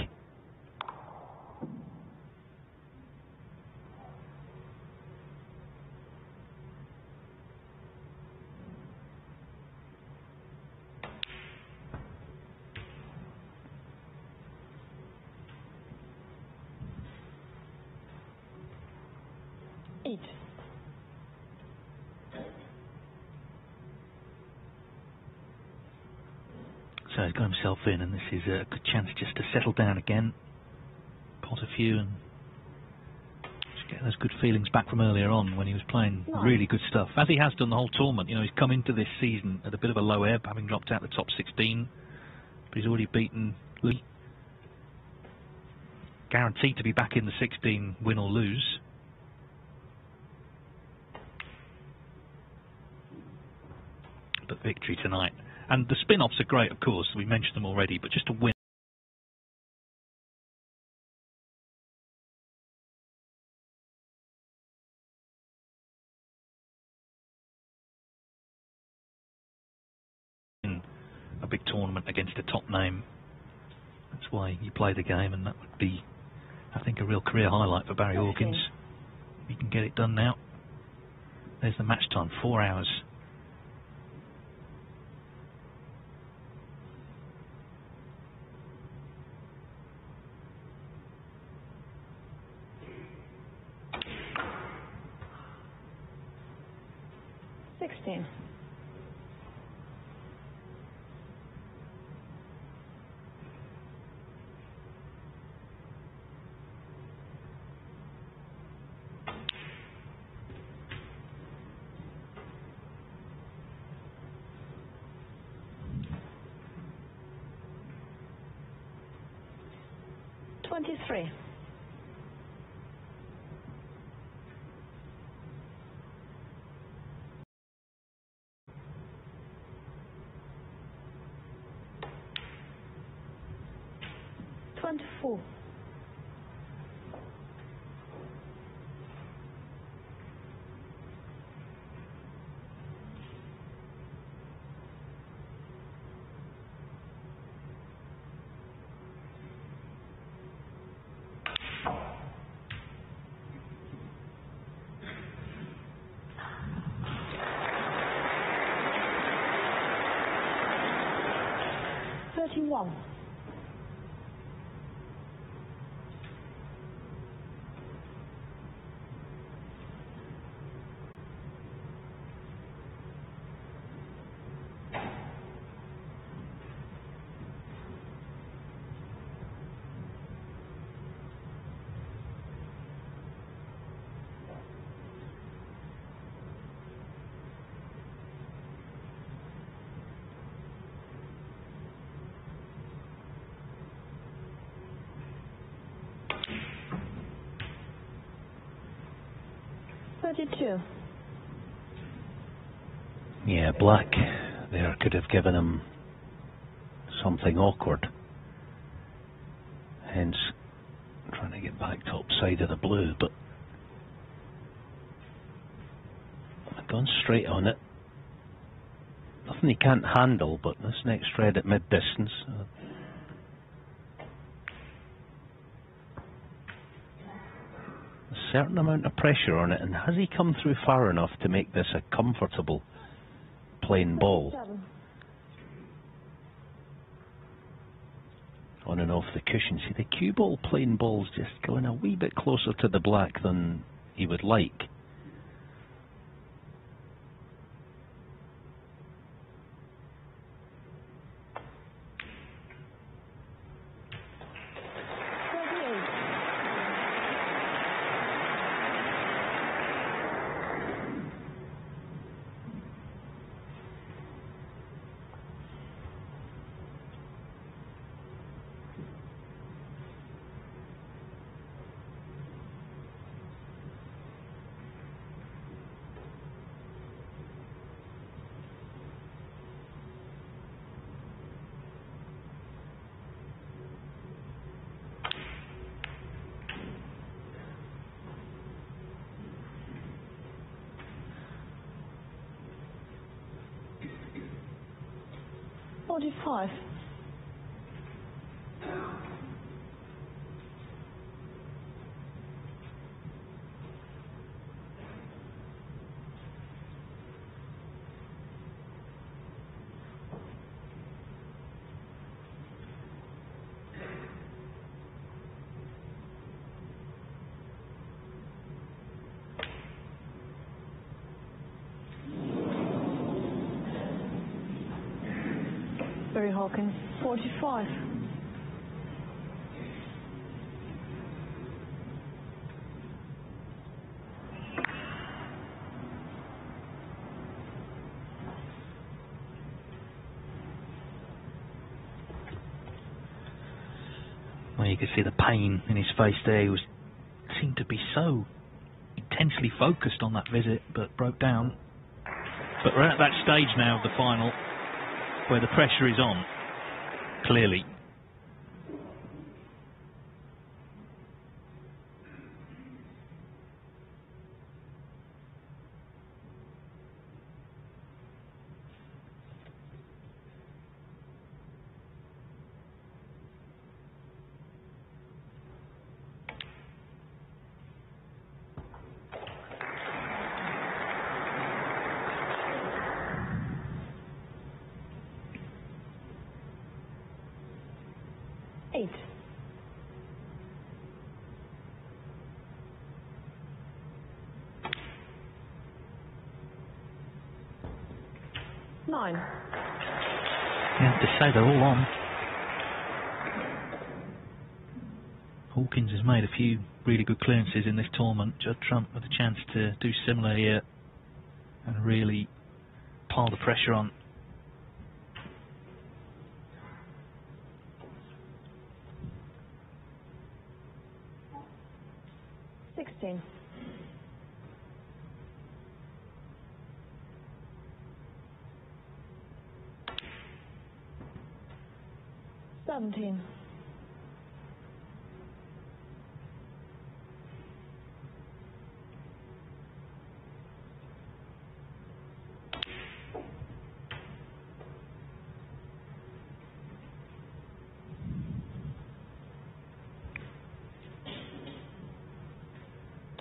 B: So he's got himself in, and this is a good chance just to settle down again, pot a few, and just get those good feelings back from earlier on when he was playing really good stuff, as he has done the whole tournament. You know, he's come into this season at a bit of a low ebb, having dropped out the top 16, but he's already beaten Lee. Guaranteed to be back in the 16, win or lose. But victory tonight. And the spin-offs are great, of course, we mentioned them already, but just to win a big tournament against a top name, that's why you play the game, and that would be, I think, a real career highlight for Barry Hawkins. He can get it done now. There's the match time, 4 hours.
C: Three. 24. 31. 32.
A: Yeah, black there could have given him something awkward. Hence, trying to get back top side of the blue, but I've gone straight on it. Nothing he can't handle, but this next red at mid-distance. A certain amount of pressure on it, and has he come through far enough to make this a comfortable plain ball?
C: 7.
A: On and off the cushion. See, the cue ball plain ball's just going a wee bit closer to the black than he would like.
C: $45. Barry Hawkins, 45.
B: Well, you could see the pain in his face there. He seemed to be so intensely focused on that visit, but broke down. But we're at that stage now of the final where the pressure is on, clearly.
C: $9.
B: You have to say they're all on. Hawkins has made a few really good clearances in this tournament. Judd Trump with a chance to do similar here and really pile the pressure on.
C: $16. $17.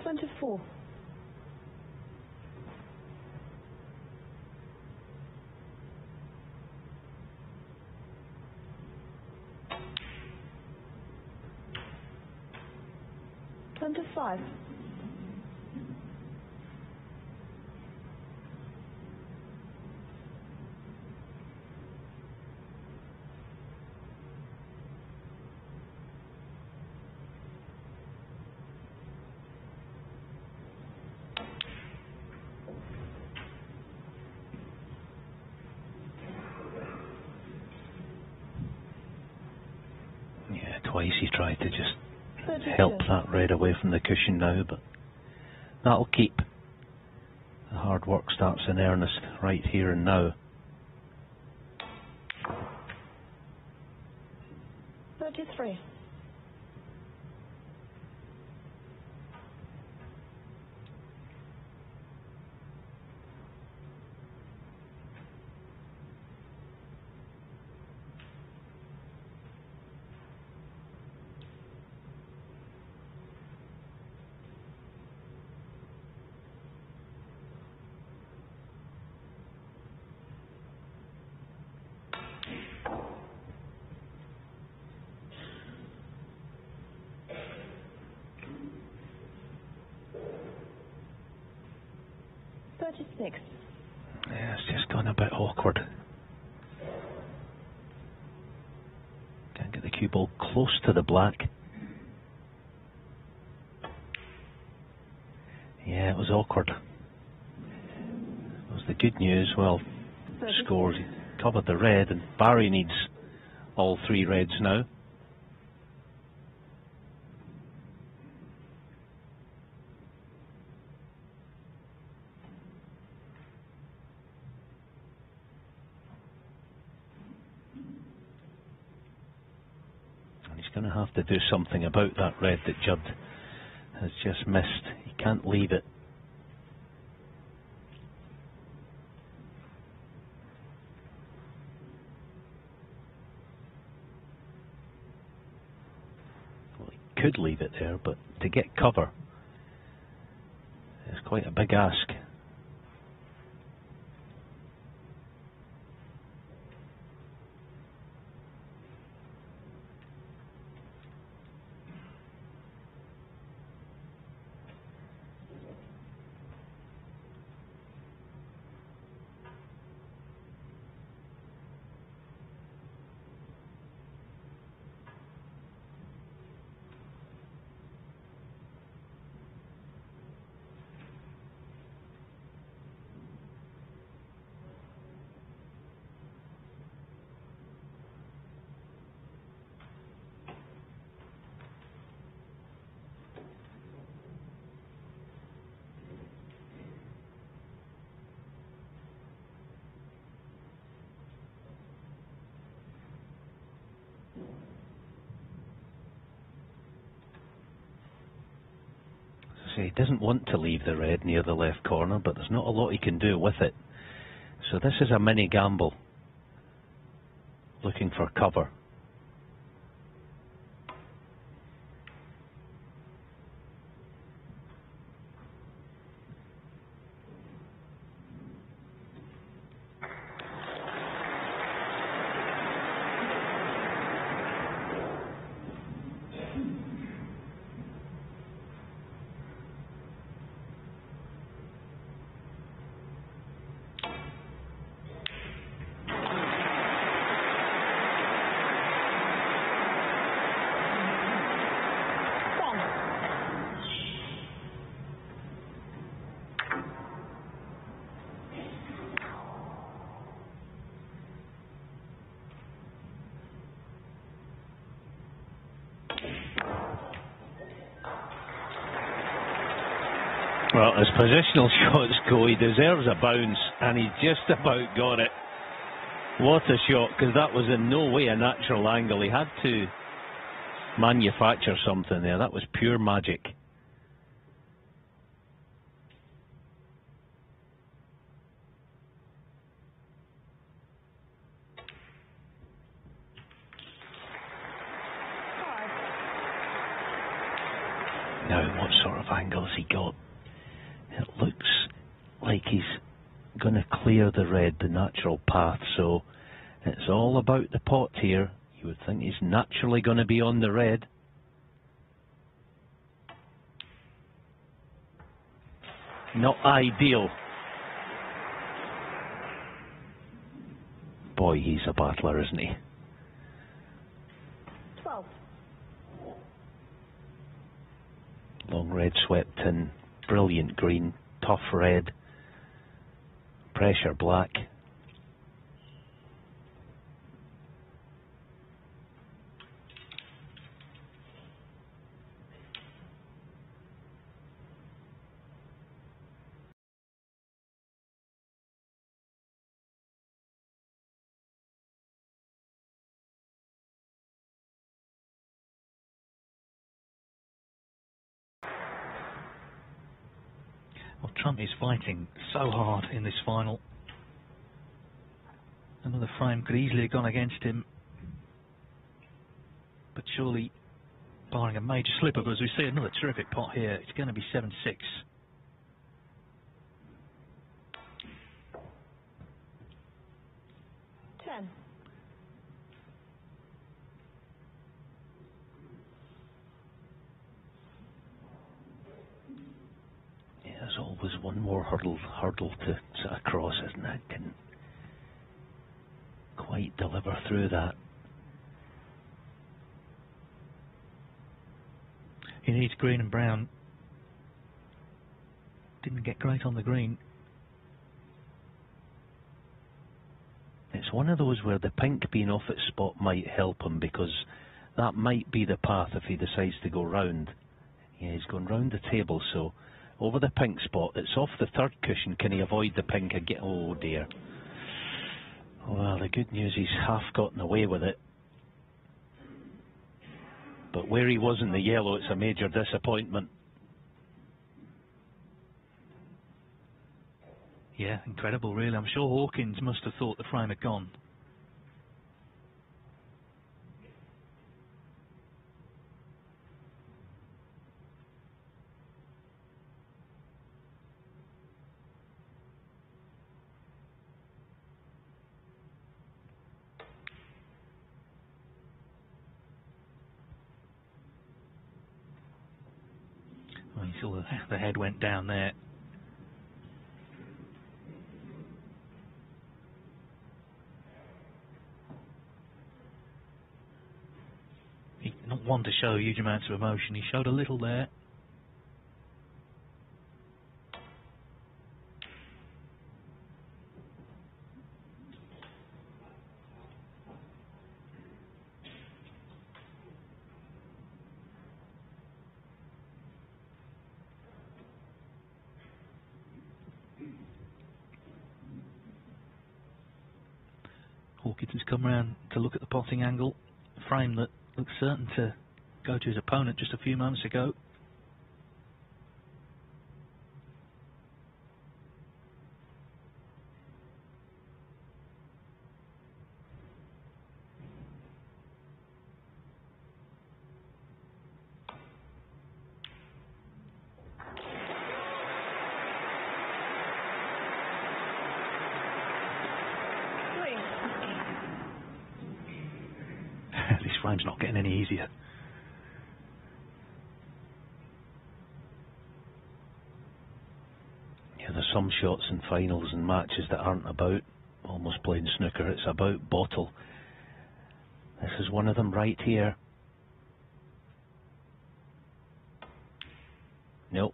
C: $24. $25.
A: Yeah, twice he tried to just
C: 32.
A: help that red away from the cushion now, but that'll keep. The hard work starts in earnest right here and now.
C: 33.
A: Yeah, it's just gone a bit awkward. Can't get the cue ball close to the black. Yeah, it was awkward. That was the good news. Well, scores. He covered the red, and Barry needs all three reds now. Going to have to do something about that red that Judd has just missed. He can't leave it. Well, he could leave it there, but to get cover is quite a big ask. He doesn't want to leave the red near the left corner, but there's not a lot he can do with it. So this is a mini gamble, looking for cover. Well, as positional shots go, he deserves a bounce, and he just about got it. What a shot, because that was in no way a natural angle. He had to manufacture something there. That was pure magic. Now, what sort of angle has he got? It looks like he's going to clear the red, the natural path, so it's all about the pot here. You would think he's naturally going to be on the red. Not ideal. Boy, he's a battler, isn't he?
C: 12.
A: Long red swept in, brilliant green, tough red, pressure black.
B: Well, Trump is fighting so hard in this final. Another frame could easily have gone against him. But surely, barring a major slip-up, as we see another terrific pot here, it's going to be 7-6.
A: Yeah, there's always one more hurdle to sort of cross, isn't it? Didn't quite deliver through that.
B: He needs green and brown. Didn't get great on the green.
A: It's one of those where the pink being off its spot might help him, because that might be the path if he decides to go round. Yeah, he's going round the table, so over the pink spot, it's off the third cushion. Can he avoid the pink again? Oh dear. Well, the good news, he's half gotten away with it. But where he was in the yellow, it's a major disappointment.
B: Yeah, incredible really. I'm sure Hawkins must have thought the frame had gone. Well, you saw the head went down there. He not one to show huge amounts of emotion. He showed a little there. Hawkins has come round to look at the potting angle. A frame that looks certain to go to his opponent just a few moments ago. This frame's not getting any easier.
A: Yeah, there's some shots in finals and matches that aren't about almost playing snooker, it's about bottle. This is one of them right here. Nope.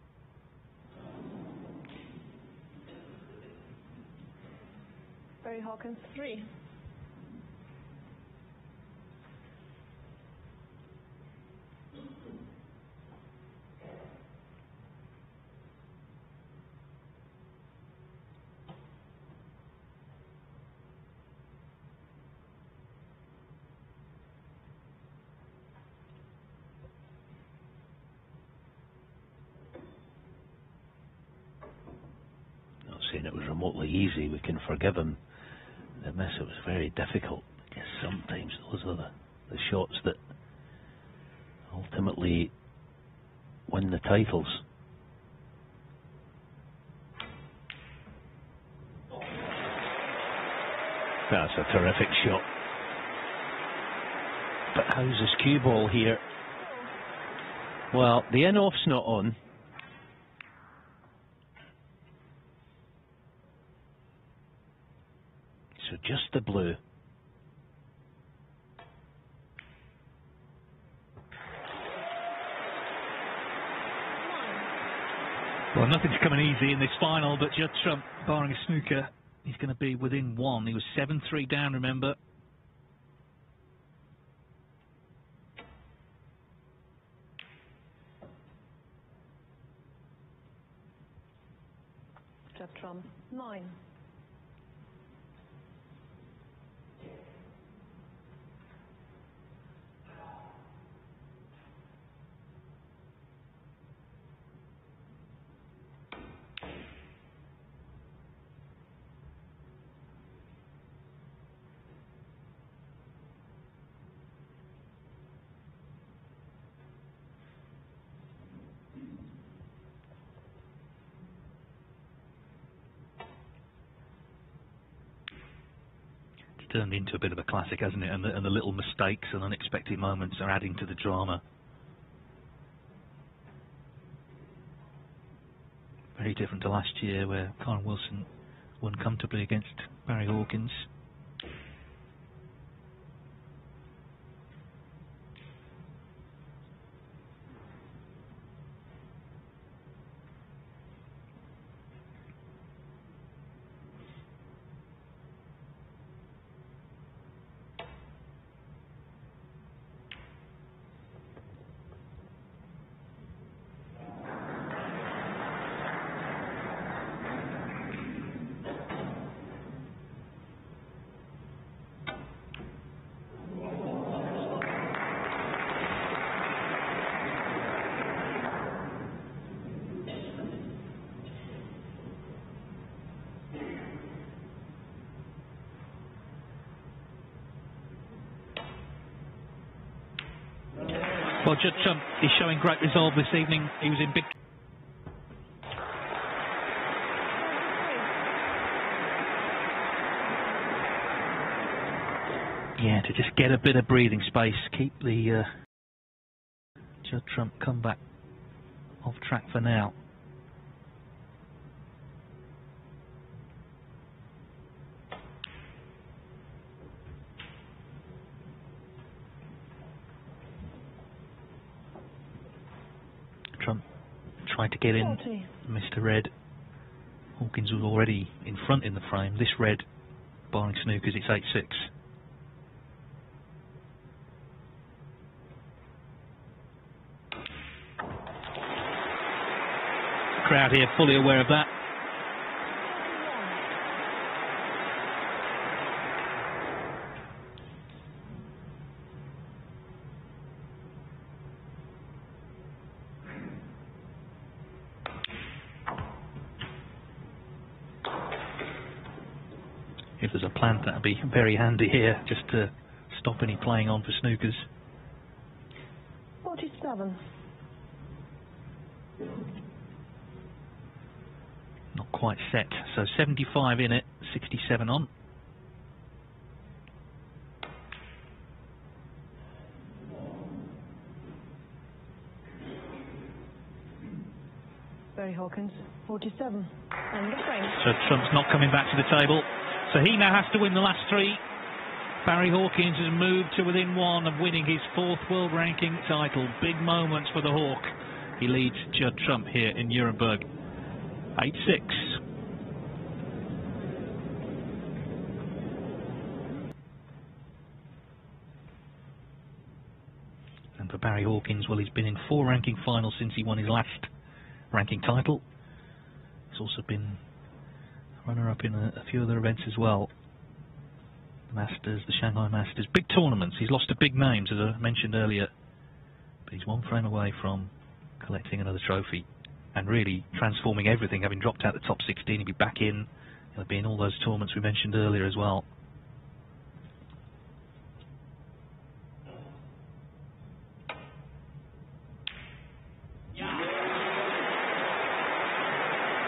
C: Barry Hawkins, 3.
A: Not saying it was remotely easy, we can forgive him the miss. It was very difficult, because sometimes those are the shots that ultimately win the titles. That's a terrific shot. But how's his cue ball here? Well, the in-off's not on. So just the blue.
B: Well, nothing's coming easy in this final, but Judd Trump, barring a snooker, he's going to be within 1. He was 7-3 down, remember.
C: Judd Trump, 9.
B: turned into a bit of a classic, hasn't it? And the little mistakes and unexpected moments are adding to the drama. Very different to last year, where Karen Wilson won comfortably against Barry Hawkins. Well, Judd is showing great resolve this evening. He was in big... Yeah, to just get a bit of breathing space, keep the Judd Trump comeback off track for now. Trump tried to get in, Mr. Red. Hawkins was already in front in the frame. This red, barring snookers, it's 8-6. Crowd here fully aware of that. If there's a plant, that'd be very handy here, just to stop any playing on for snookers.
C: 47.
B: Not quite set, so 75 in it, 67 on.
C: Barry Hawkins, 47. And the frame.
B: So Trump's not coming back to the table. So he now has to win the last three. Barry Hawkins has moved to within one of winning his 4th world ranking title. Big moments for the Hawk. He leads Judd Trump here in Nuremberg. 8-6. And for Barry Hawkins, well, he's been in 4 ranking finals since he won his last ranking title. He's also been runner-up in a few other events as well. The Masters, the Shanghai Masters, big tournaments. He's lost to big names, as I mentioned earlier. But he's 1 frame away from collecting another trophy and really transforming everything. Having dropped out the top 16, he'll be back in. He'll be in all those tournaments we mentioned earlier as well.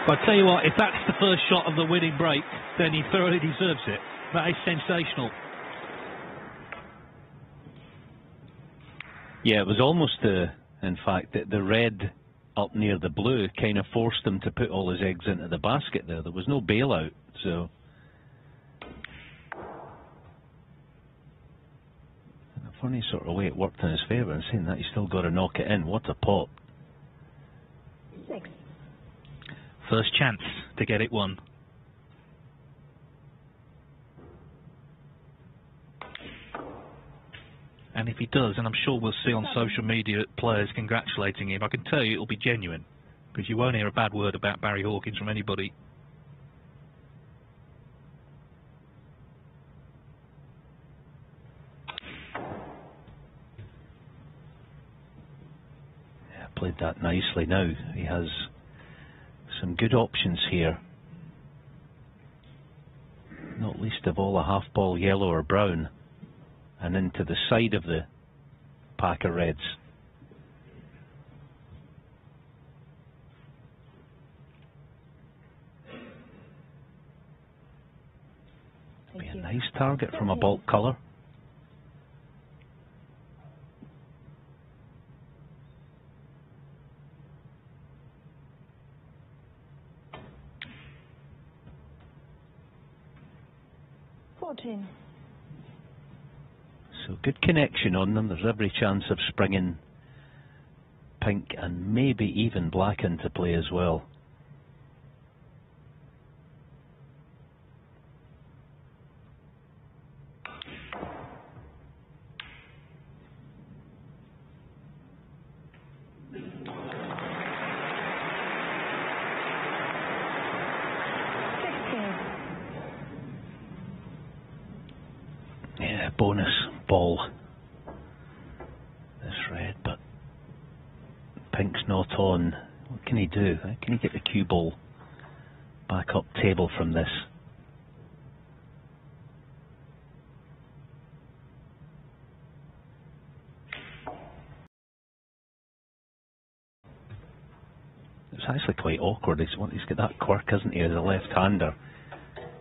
B: But I tell you what, if that's the first shot of the winning break, then he thoroughly deserves it. That is sensational.
A: Yeah, it was almost in fact, that the red up near the blue kind of forced him to put all his eggs into the basket there. There was no bailout, so... In a funny sort of way, it worked in his favour, and saying that he's still got to knock it in. What a pot.
C: 6.
B: First chance to get it won. And if he does, and I'm sure we'll see on social media players congratulating him, I can tell you it'll be genuine, because you won't hear a bad word about Barry Hawkins from anybody.
A: Yeah, played that nicely now. He has some good options here. Not least of all a half ball yellow or brown, and into the side of the pack of reds.
C: Be a you.
A: Nice target from a bulk colour. So good connection on them. There's every chance of springing pink and maybe even black into play as well. Yeah, bonus ball. This red, but pink's not on. What can he do? How can he get the cue ball back up table from this? It's actually quite awkward. He's got that quirk, hasn't he, as a left-hander.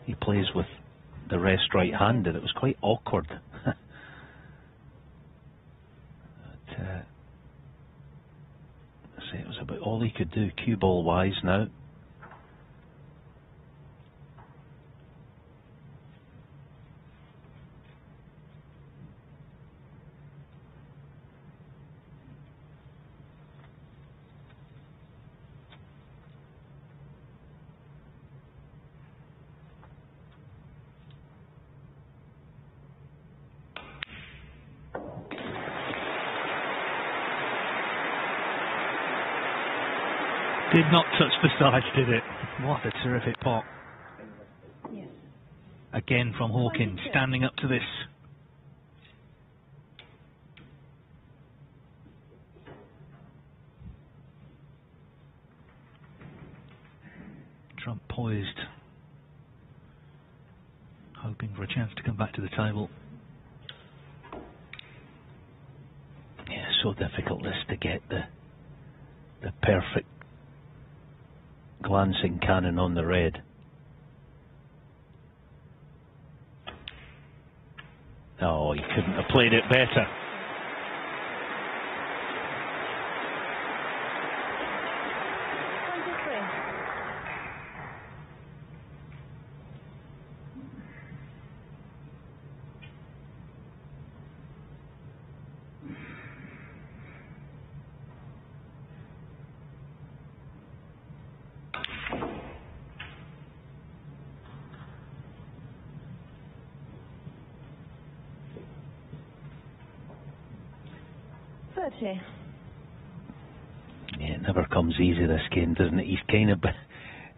A: He plays with the rest right-handed. It was quite awkward. But, say it was about all he could do cue ball wise now.
B: Did not touch the sides, did it? What a terrific pot.
C: Yes.
B: Again from Hawkins, standing up to this. Trump poised, hoping for a chance to come back to the table.
A: Yeah, so difficult this to get the perfect glancing cannon on the red. Oh, he couldn't have played it better.
C: Yeah,
A: it never comes easy, this game, doesn't it?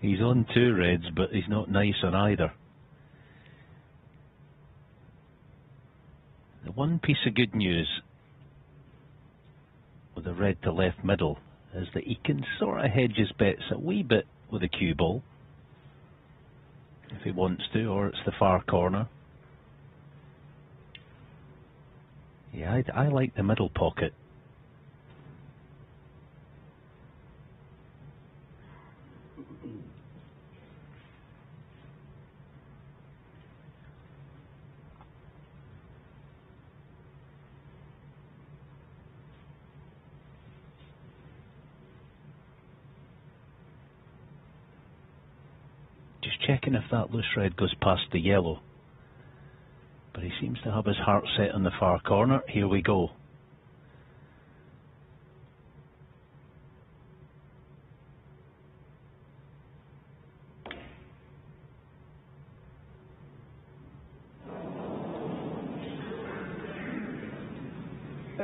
A: He's on two reds, but he's not nice on either. The one piece of good news with the red to left middle is that he can sort of hedge his bets a wee bit with a cue ball if he wants to, or it's the far corner. Yeah, I like the middle pocket. Just checking if that loose red goes past the yellow. But he seems to have his heart set on the far corner. Here we go.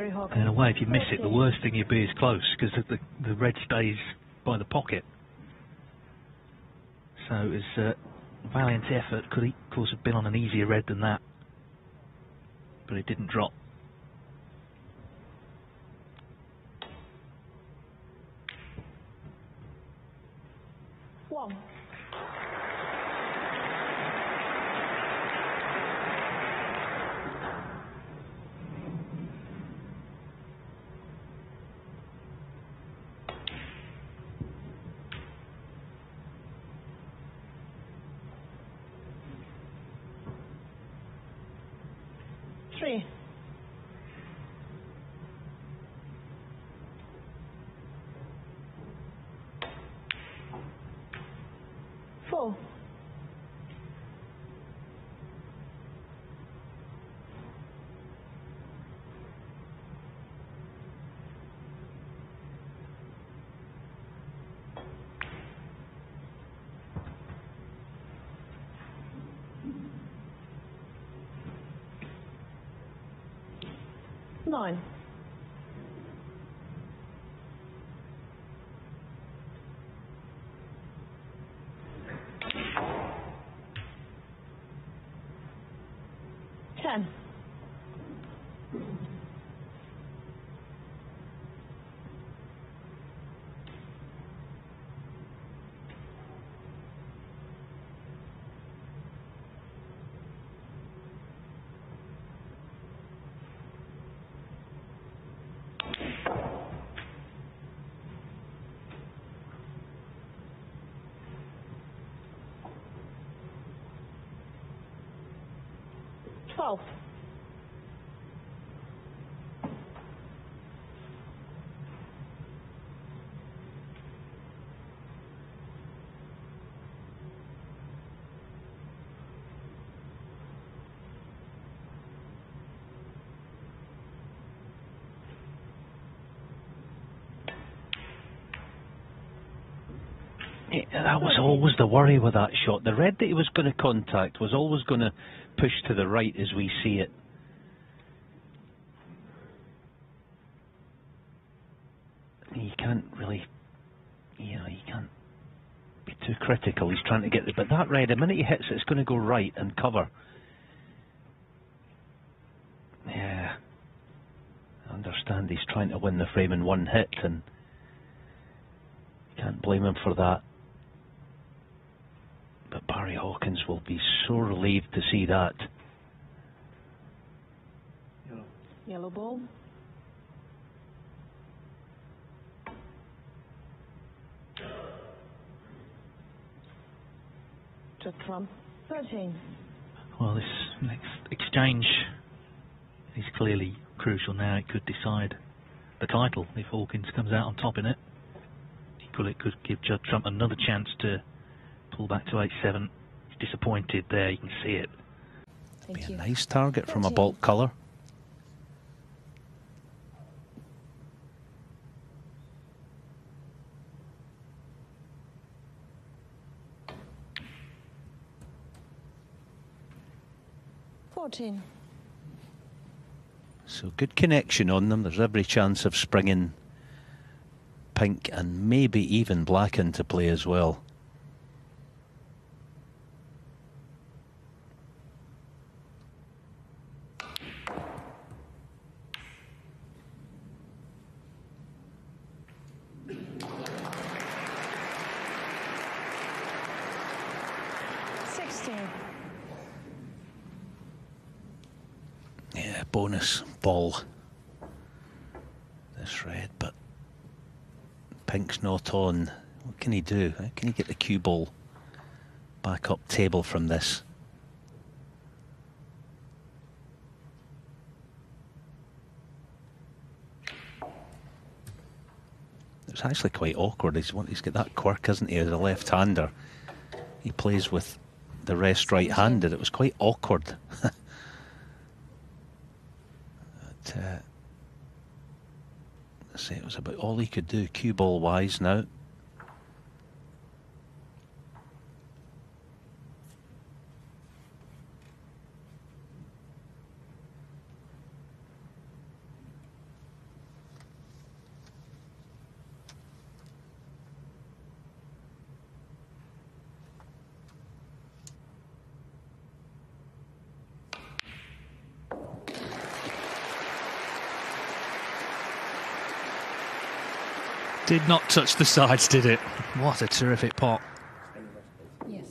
C: very Hawkins.
B: And in a way, if you miss it, the worst thing you'd be is close, because the red stays by the pocket. So it was a valiant effort. Could he, of course, have been on an easier red than that, but it didn't drop.
C: One. 4. Nine. Ten. Twelve.
A: That was always the worry with that shot. The red that he was going to contact was always going to push to the right as we see it. You can't really, you can't be too critical. He's trying to get but that red, the minute he hits it, it's going to go right and cover. Yeah, I understand he's trying to win the frame in one hit, and you can't blame him for that. But Barry Hawkins will be so relieved to see that.
C: Yellow ball. Judd from 13.
B: Well, this next exchange is clearly crucial now. It could decide the title if Hawkins comes out on top in it. Equally, it could give Judd Trump another chance to pull back to 8-7. He's disappointed there, you can see it.
A: Be a nice target from a bulk colour. So good connection on them. There's every chance of springing pink and maybe even black into play as well. Yeah, bonus ball. This red, but pink's not on. What can he do? How can he get the cue ball back up table from this? It's actually quite awkward. He's got that quirk, hasn't he, as a left-hander. He plays with the rest right-handed. It was quite awkward. Let's say it was about all he could do cue ball wise now.
B: Did not touch the sides, did it? What a terrific pot.
C: Yes.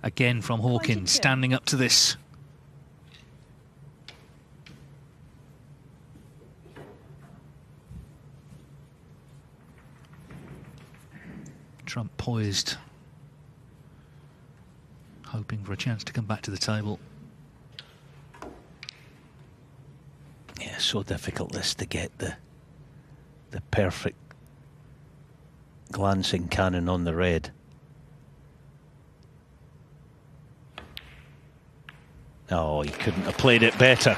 B: Again from Hawkins, standing up to this. Trump poised, hoping for a chance to come back to the table.
A: Yeah, so difficult this to get the perfect glancing cannon on the red. Oh, he couldn't have played it better.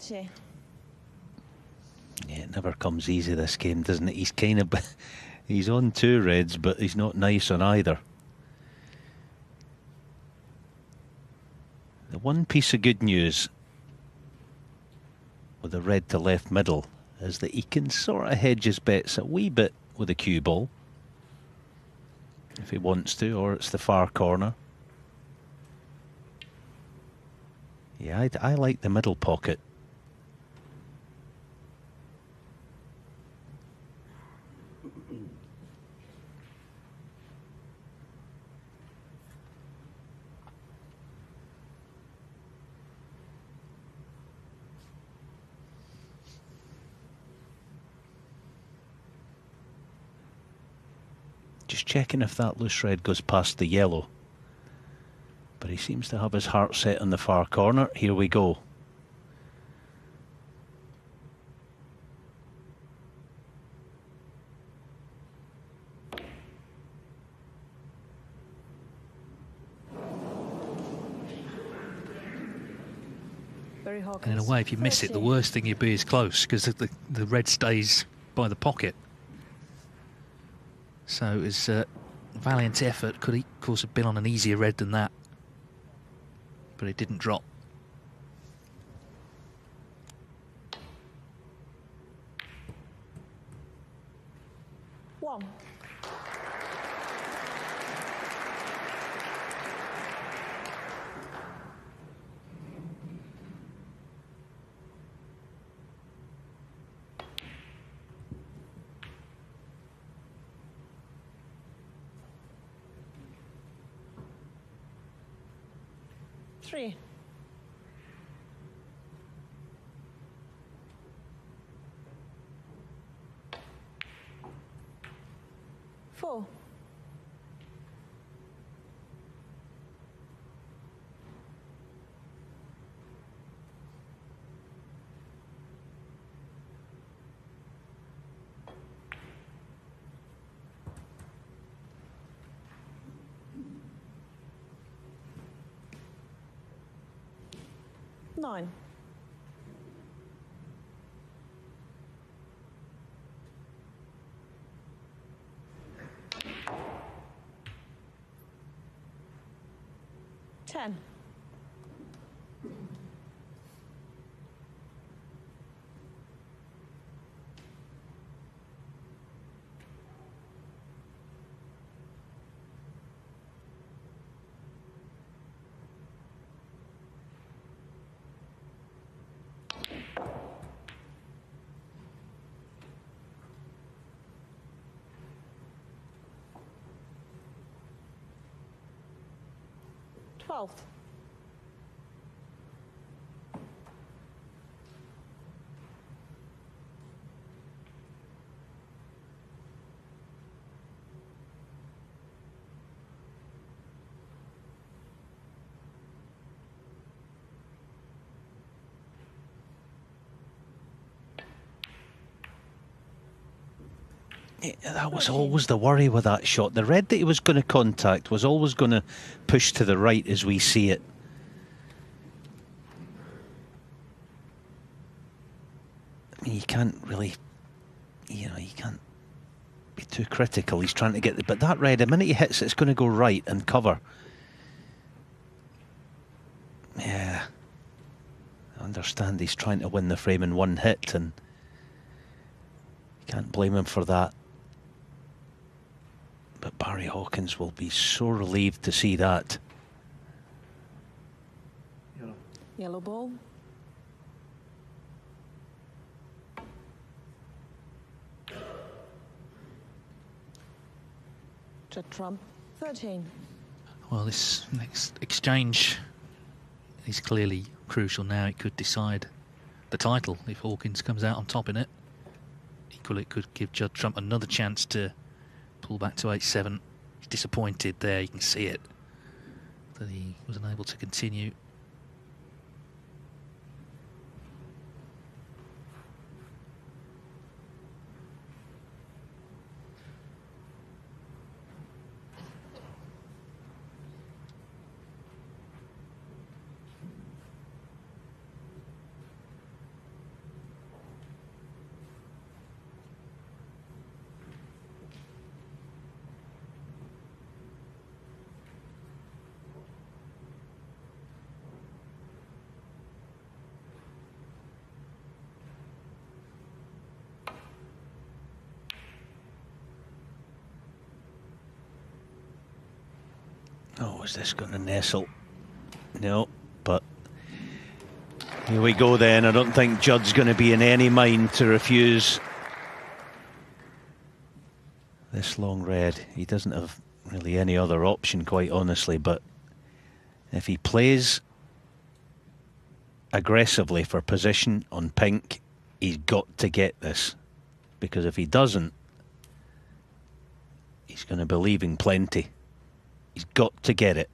C: Yeah,
A: it never comes easy, this game, doesn't it? He's kind of he's on 2 reds, but he's not nice on either. The one piece of good news with the red to left middle is that he can sort of hedge his bets a wee bit with a cue ball if he wants to, or it's the far corner. Yeah, I like the middle pocket. Just checking if that loose red goes past the yellow. But he seems to have his heart set on the far corner. Here we go.
B: And in a way, if you miss it, the worst thing you'd be is close, because the red stays by the pocket. So it was a valiant effort. Could he, of course, have been on an easier red than that, but it didn't drop.
C: One. Three. Four. Nine. Ten. Twelve.
A: That was always the worry with that shot. The red that he was going to contact was always going to push to the right as we see it. I mean, you can't really, you can't be too critical. He's trying to get but that red, the minute he hits it, it's going to go right and cover. Yeah. I understand he's trying to win the frame in one hit, and you can't blame him for that. But Barry Hawkins will be so relieved to see that.
C: Yellow ball. Judd Trump, 13.
B: Well, this next exchange is clearly crucial now. It could decide the title if Hawkins comes out on top in it. Equally, it could give Judd Trump another chance to pull back to 8-7. He's disappointed there, you can see it, that he wasn't able to continue.
A: Oh, is this going to nestle? No, but here we go then. I don't think Judd's going to be in any mind to refuse this long red. He doesn't have really any other option, quite honestly, but if he plays aggressively for position on pink, he's got to get this, because if he doesn't, he's going to be leaving plenty. He's got to get it.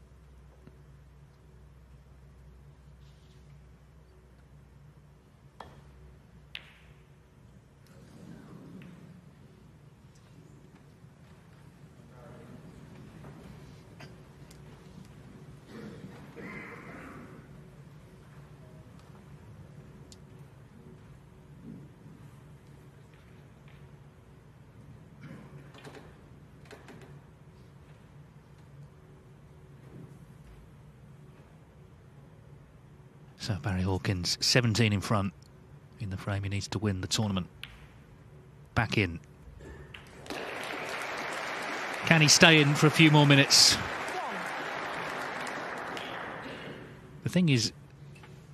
B: So Barry Hawkins, 17 in front in the frame he needs to win the tournament. Back in. Can he stay in for a few more minutes? The thing is,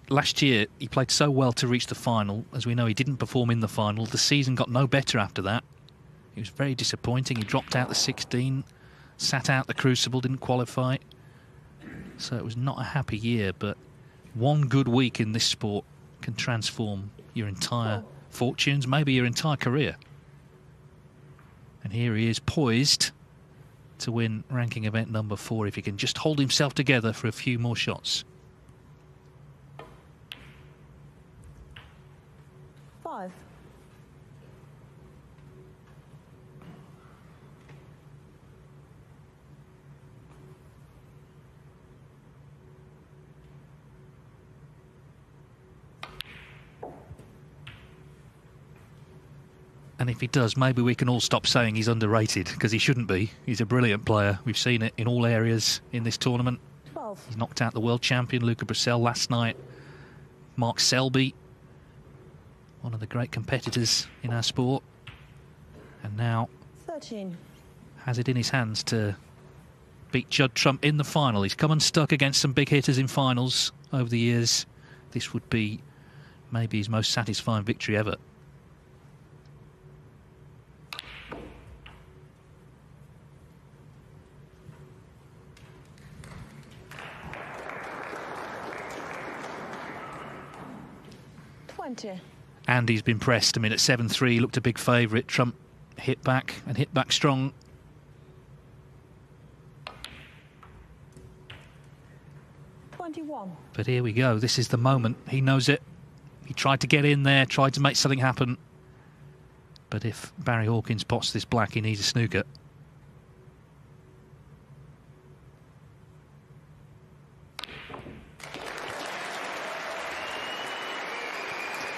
B: last year he played so well to reach the final. As we know, he didn't perform in the final. The season got no better after that. It was very disappointing. He dropped out the 16, sat out the Crucible, didn't qualify. So it was not a happy year, but one good week in this sport can transform your entire fortunes, maybe your entire career. And here he is, poised to win ranking event number 4 if he can just hold himself together for a few more shots.
C: 5.
B: And if he does, maybe we can all stop saying he's underrated, because he shouldn't be. He's a brilliant player. We've seen it in all areas in this tournament.
C: 12.
B: He's knocked out the world champion, Luca Brissell, last night. Mark Selby, one of the great competitors in our sport. And now
C: 13.
B: has it in his hands to beat Judd Trump in the final. He's come unstuck against some big hitters in finals over the years. This would be maybe his most satisfying victory ever. And he's been pressed. I mean, at 7-3, he looked a big favourite. Trump hit back and hit back strong. But here we go. This is the moment. He knows it. He tried to get in there, tried to make something happen. But if Barry Hawkins pots this black, he needs a snooker.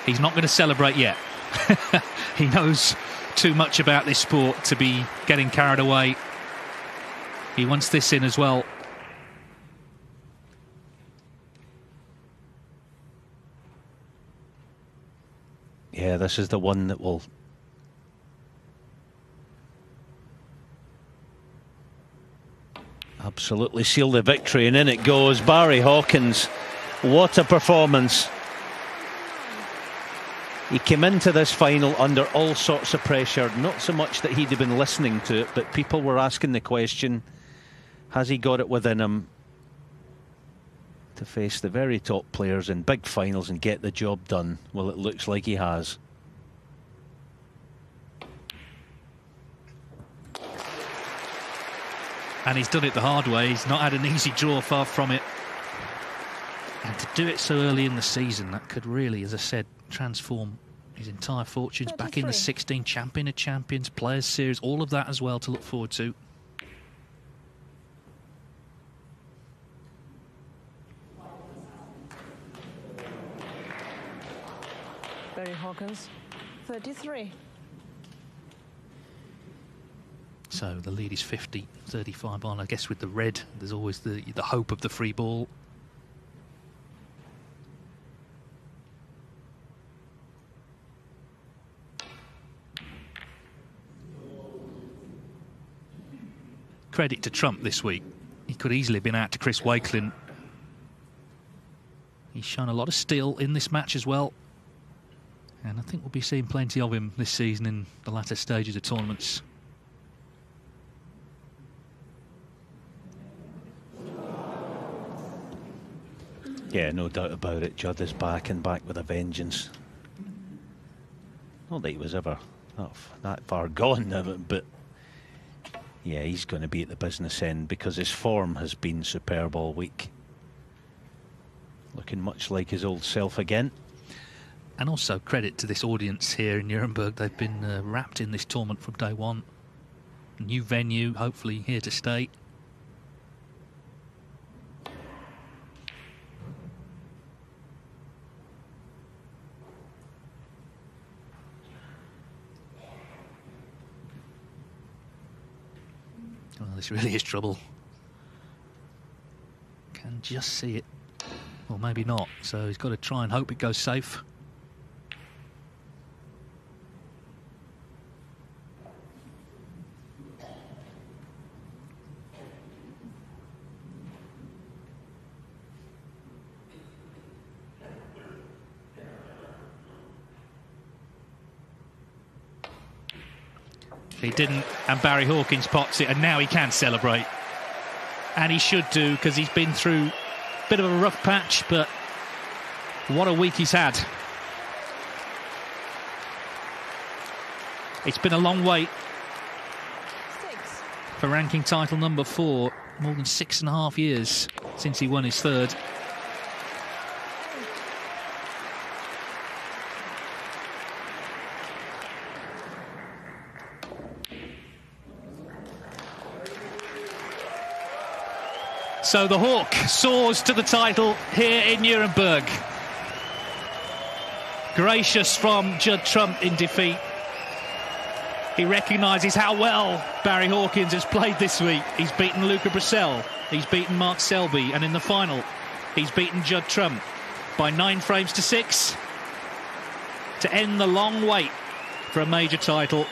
B: He's not going to celebrate yet. He knows too much about this sport to be getting carried away. He wants this in as well.
A: Yeah, this is the one that will absolutely seal the victory, and in it goes. Barry Hawkins, what a performance. He came into this final under all sorts of pressure, not so much that he'd have been listening to it, but people were asking the question, has he got it within him to face the very top players in big finals and get the job done. Well, it looks like he has.
B: And he's done it the hard way. He's not had an easy draw, far from it. And to do it so early in the season, that could really, as I said, transform his entire fortunes.
C: 33.
B: Back in the 16, champion of champions, Players Series, all of that as well to look forward to.
C: Barry Hawkins, 33.
B: So the lead is 50, 35 on. I guess with the red, there's always the hope of the free ball. Credit to Trump this week. He could easily have been out to Chris Wakelin. He's shown a lot of steel in this match as well. And I think we'll be seeing plenty of him this season in the latter stages of tournaments.
A: Yeah, no doubt about it. Judd is back and back with a vengeance. Not that he was ever that far gone, but yeah, he's going to be at the business end because his form has been superb all week. Looking much like his old self again.
B: And also credit to this audience here in Nuremberg. They've been wrapped in this tournament from day one. New venue, hopefully here to stay. Well, this really is trouble. Can just see it. Or maybe not. So he's got to try and hope it goes safe. He didn't, and Barry Hawkins pots it, and now he can celebrate. And he should do, because he's been through a bit of a rough patch, but what a week he's had. It's been a long wait for ranking title number 4, more than 6.5 years since he won his third. So the Hawk soars to the title here in Nuremberg. Gracious from Judd Trump in defeat. He recognises how well Barry Hawkins has played this week. He's beaten Luca Brissell, he's beaten Mark Selby, and in the final, he's beaten Judd Trump by 9 frames to 6 to end the long wait for a major title.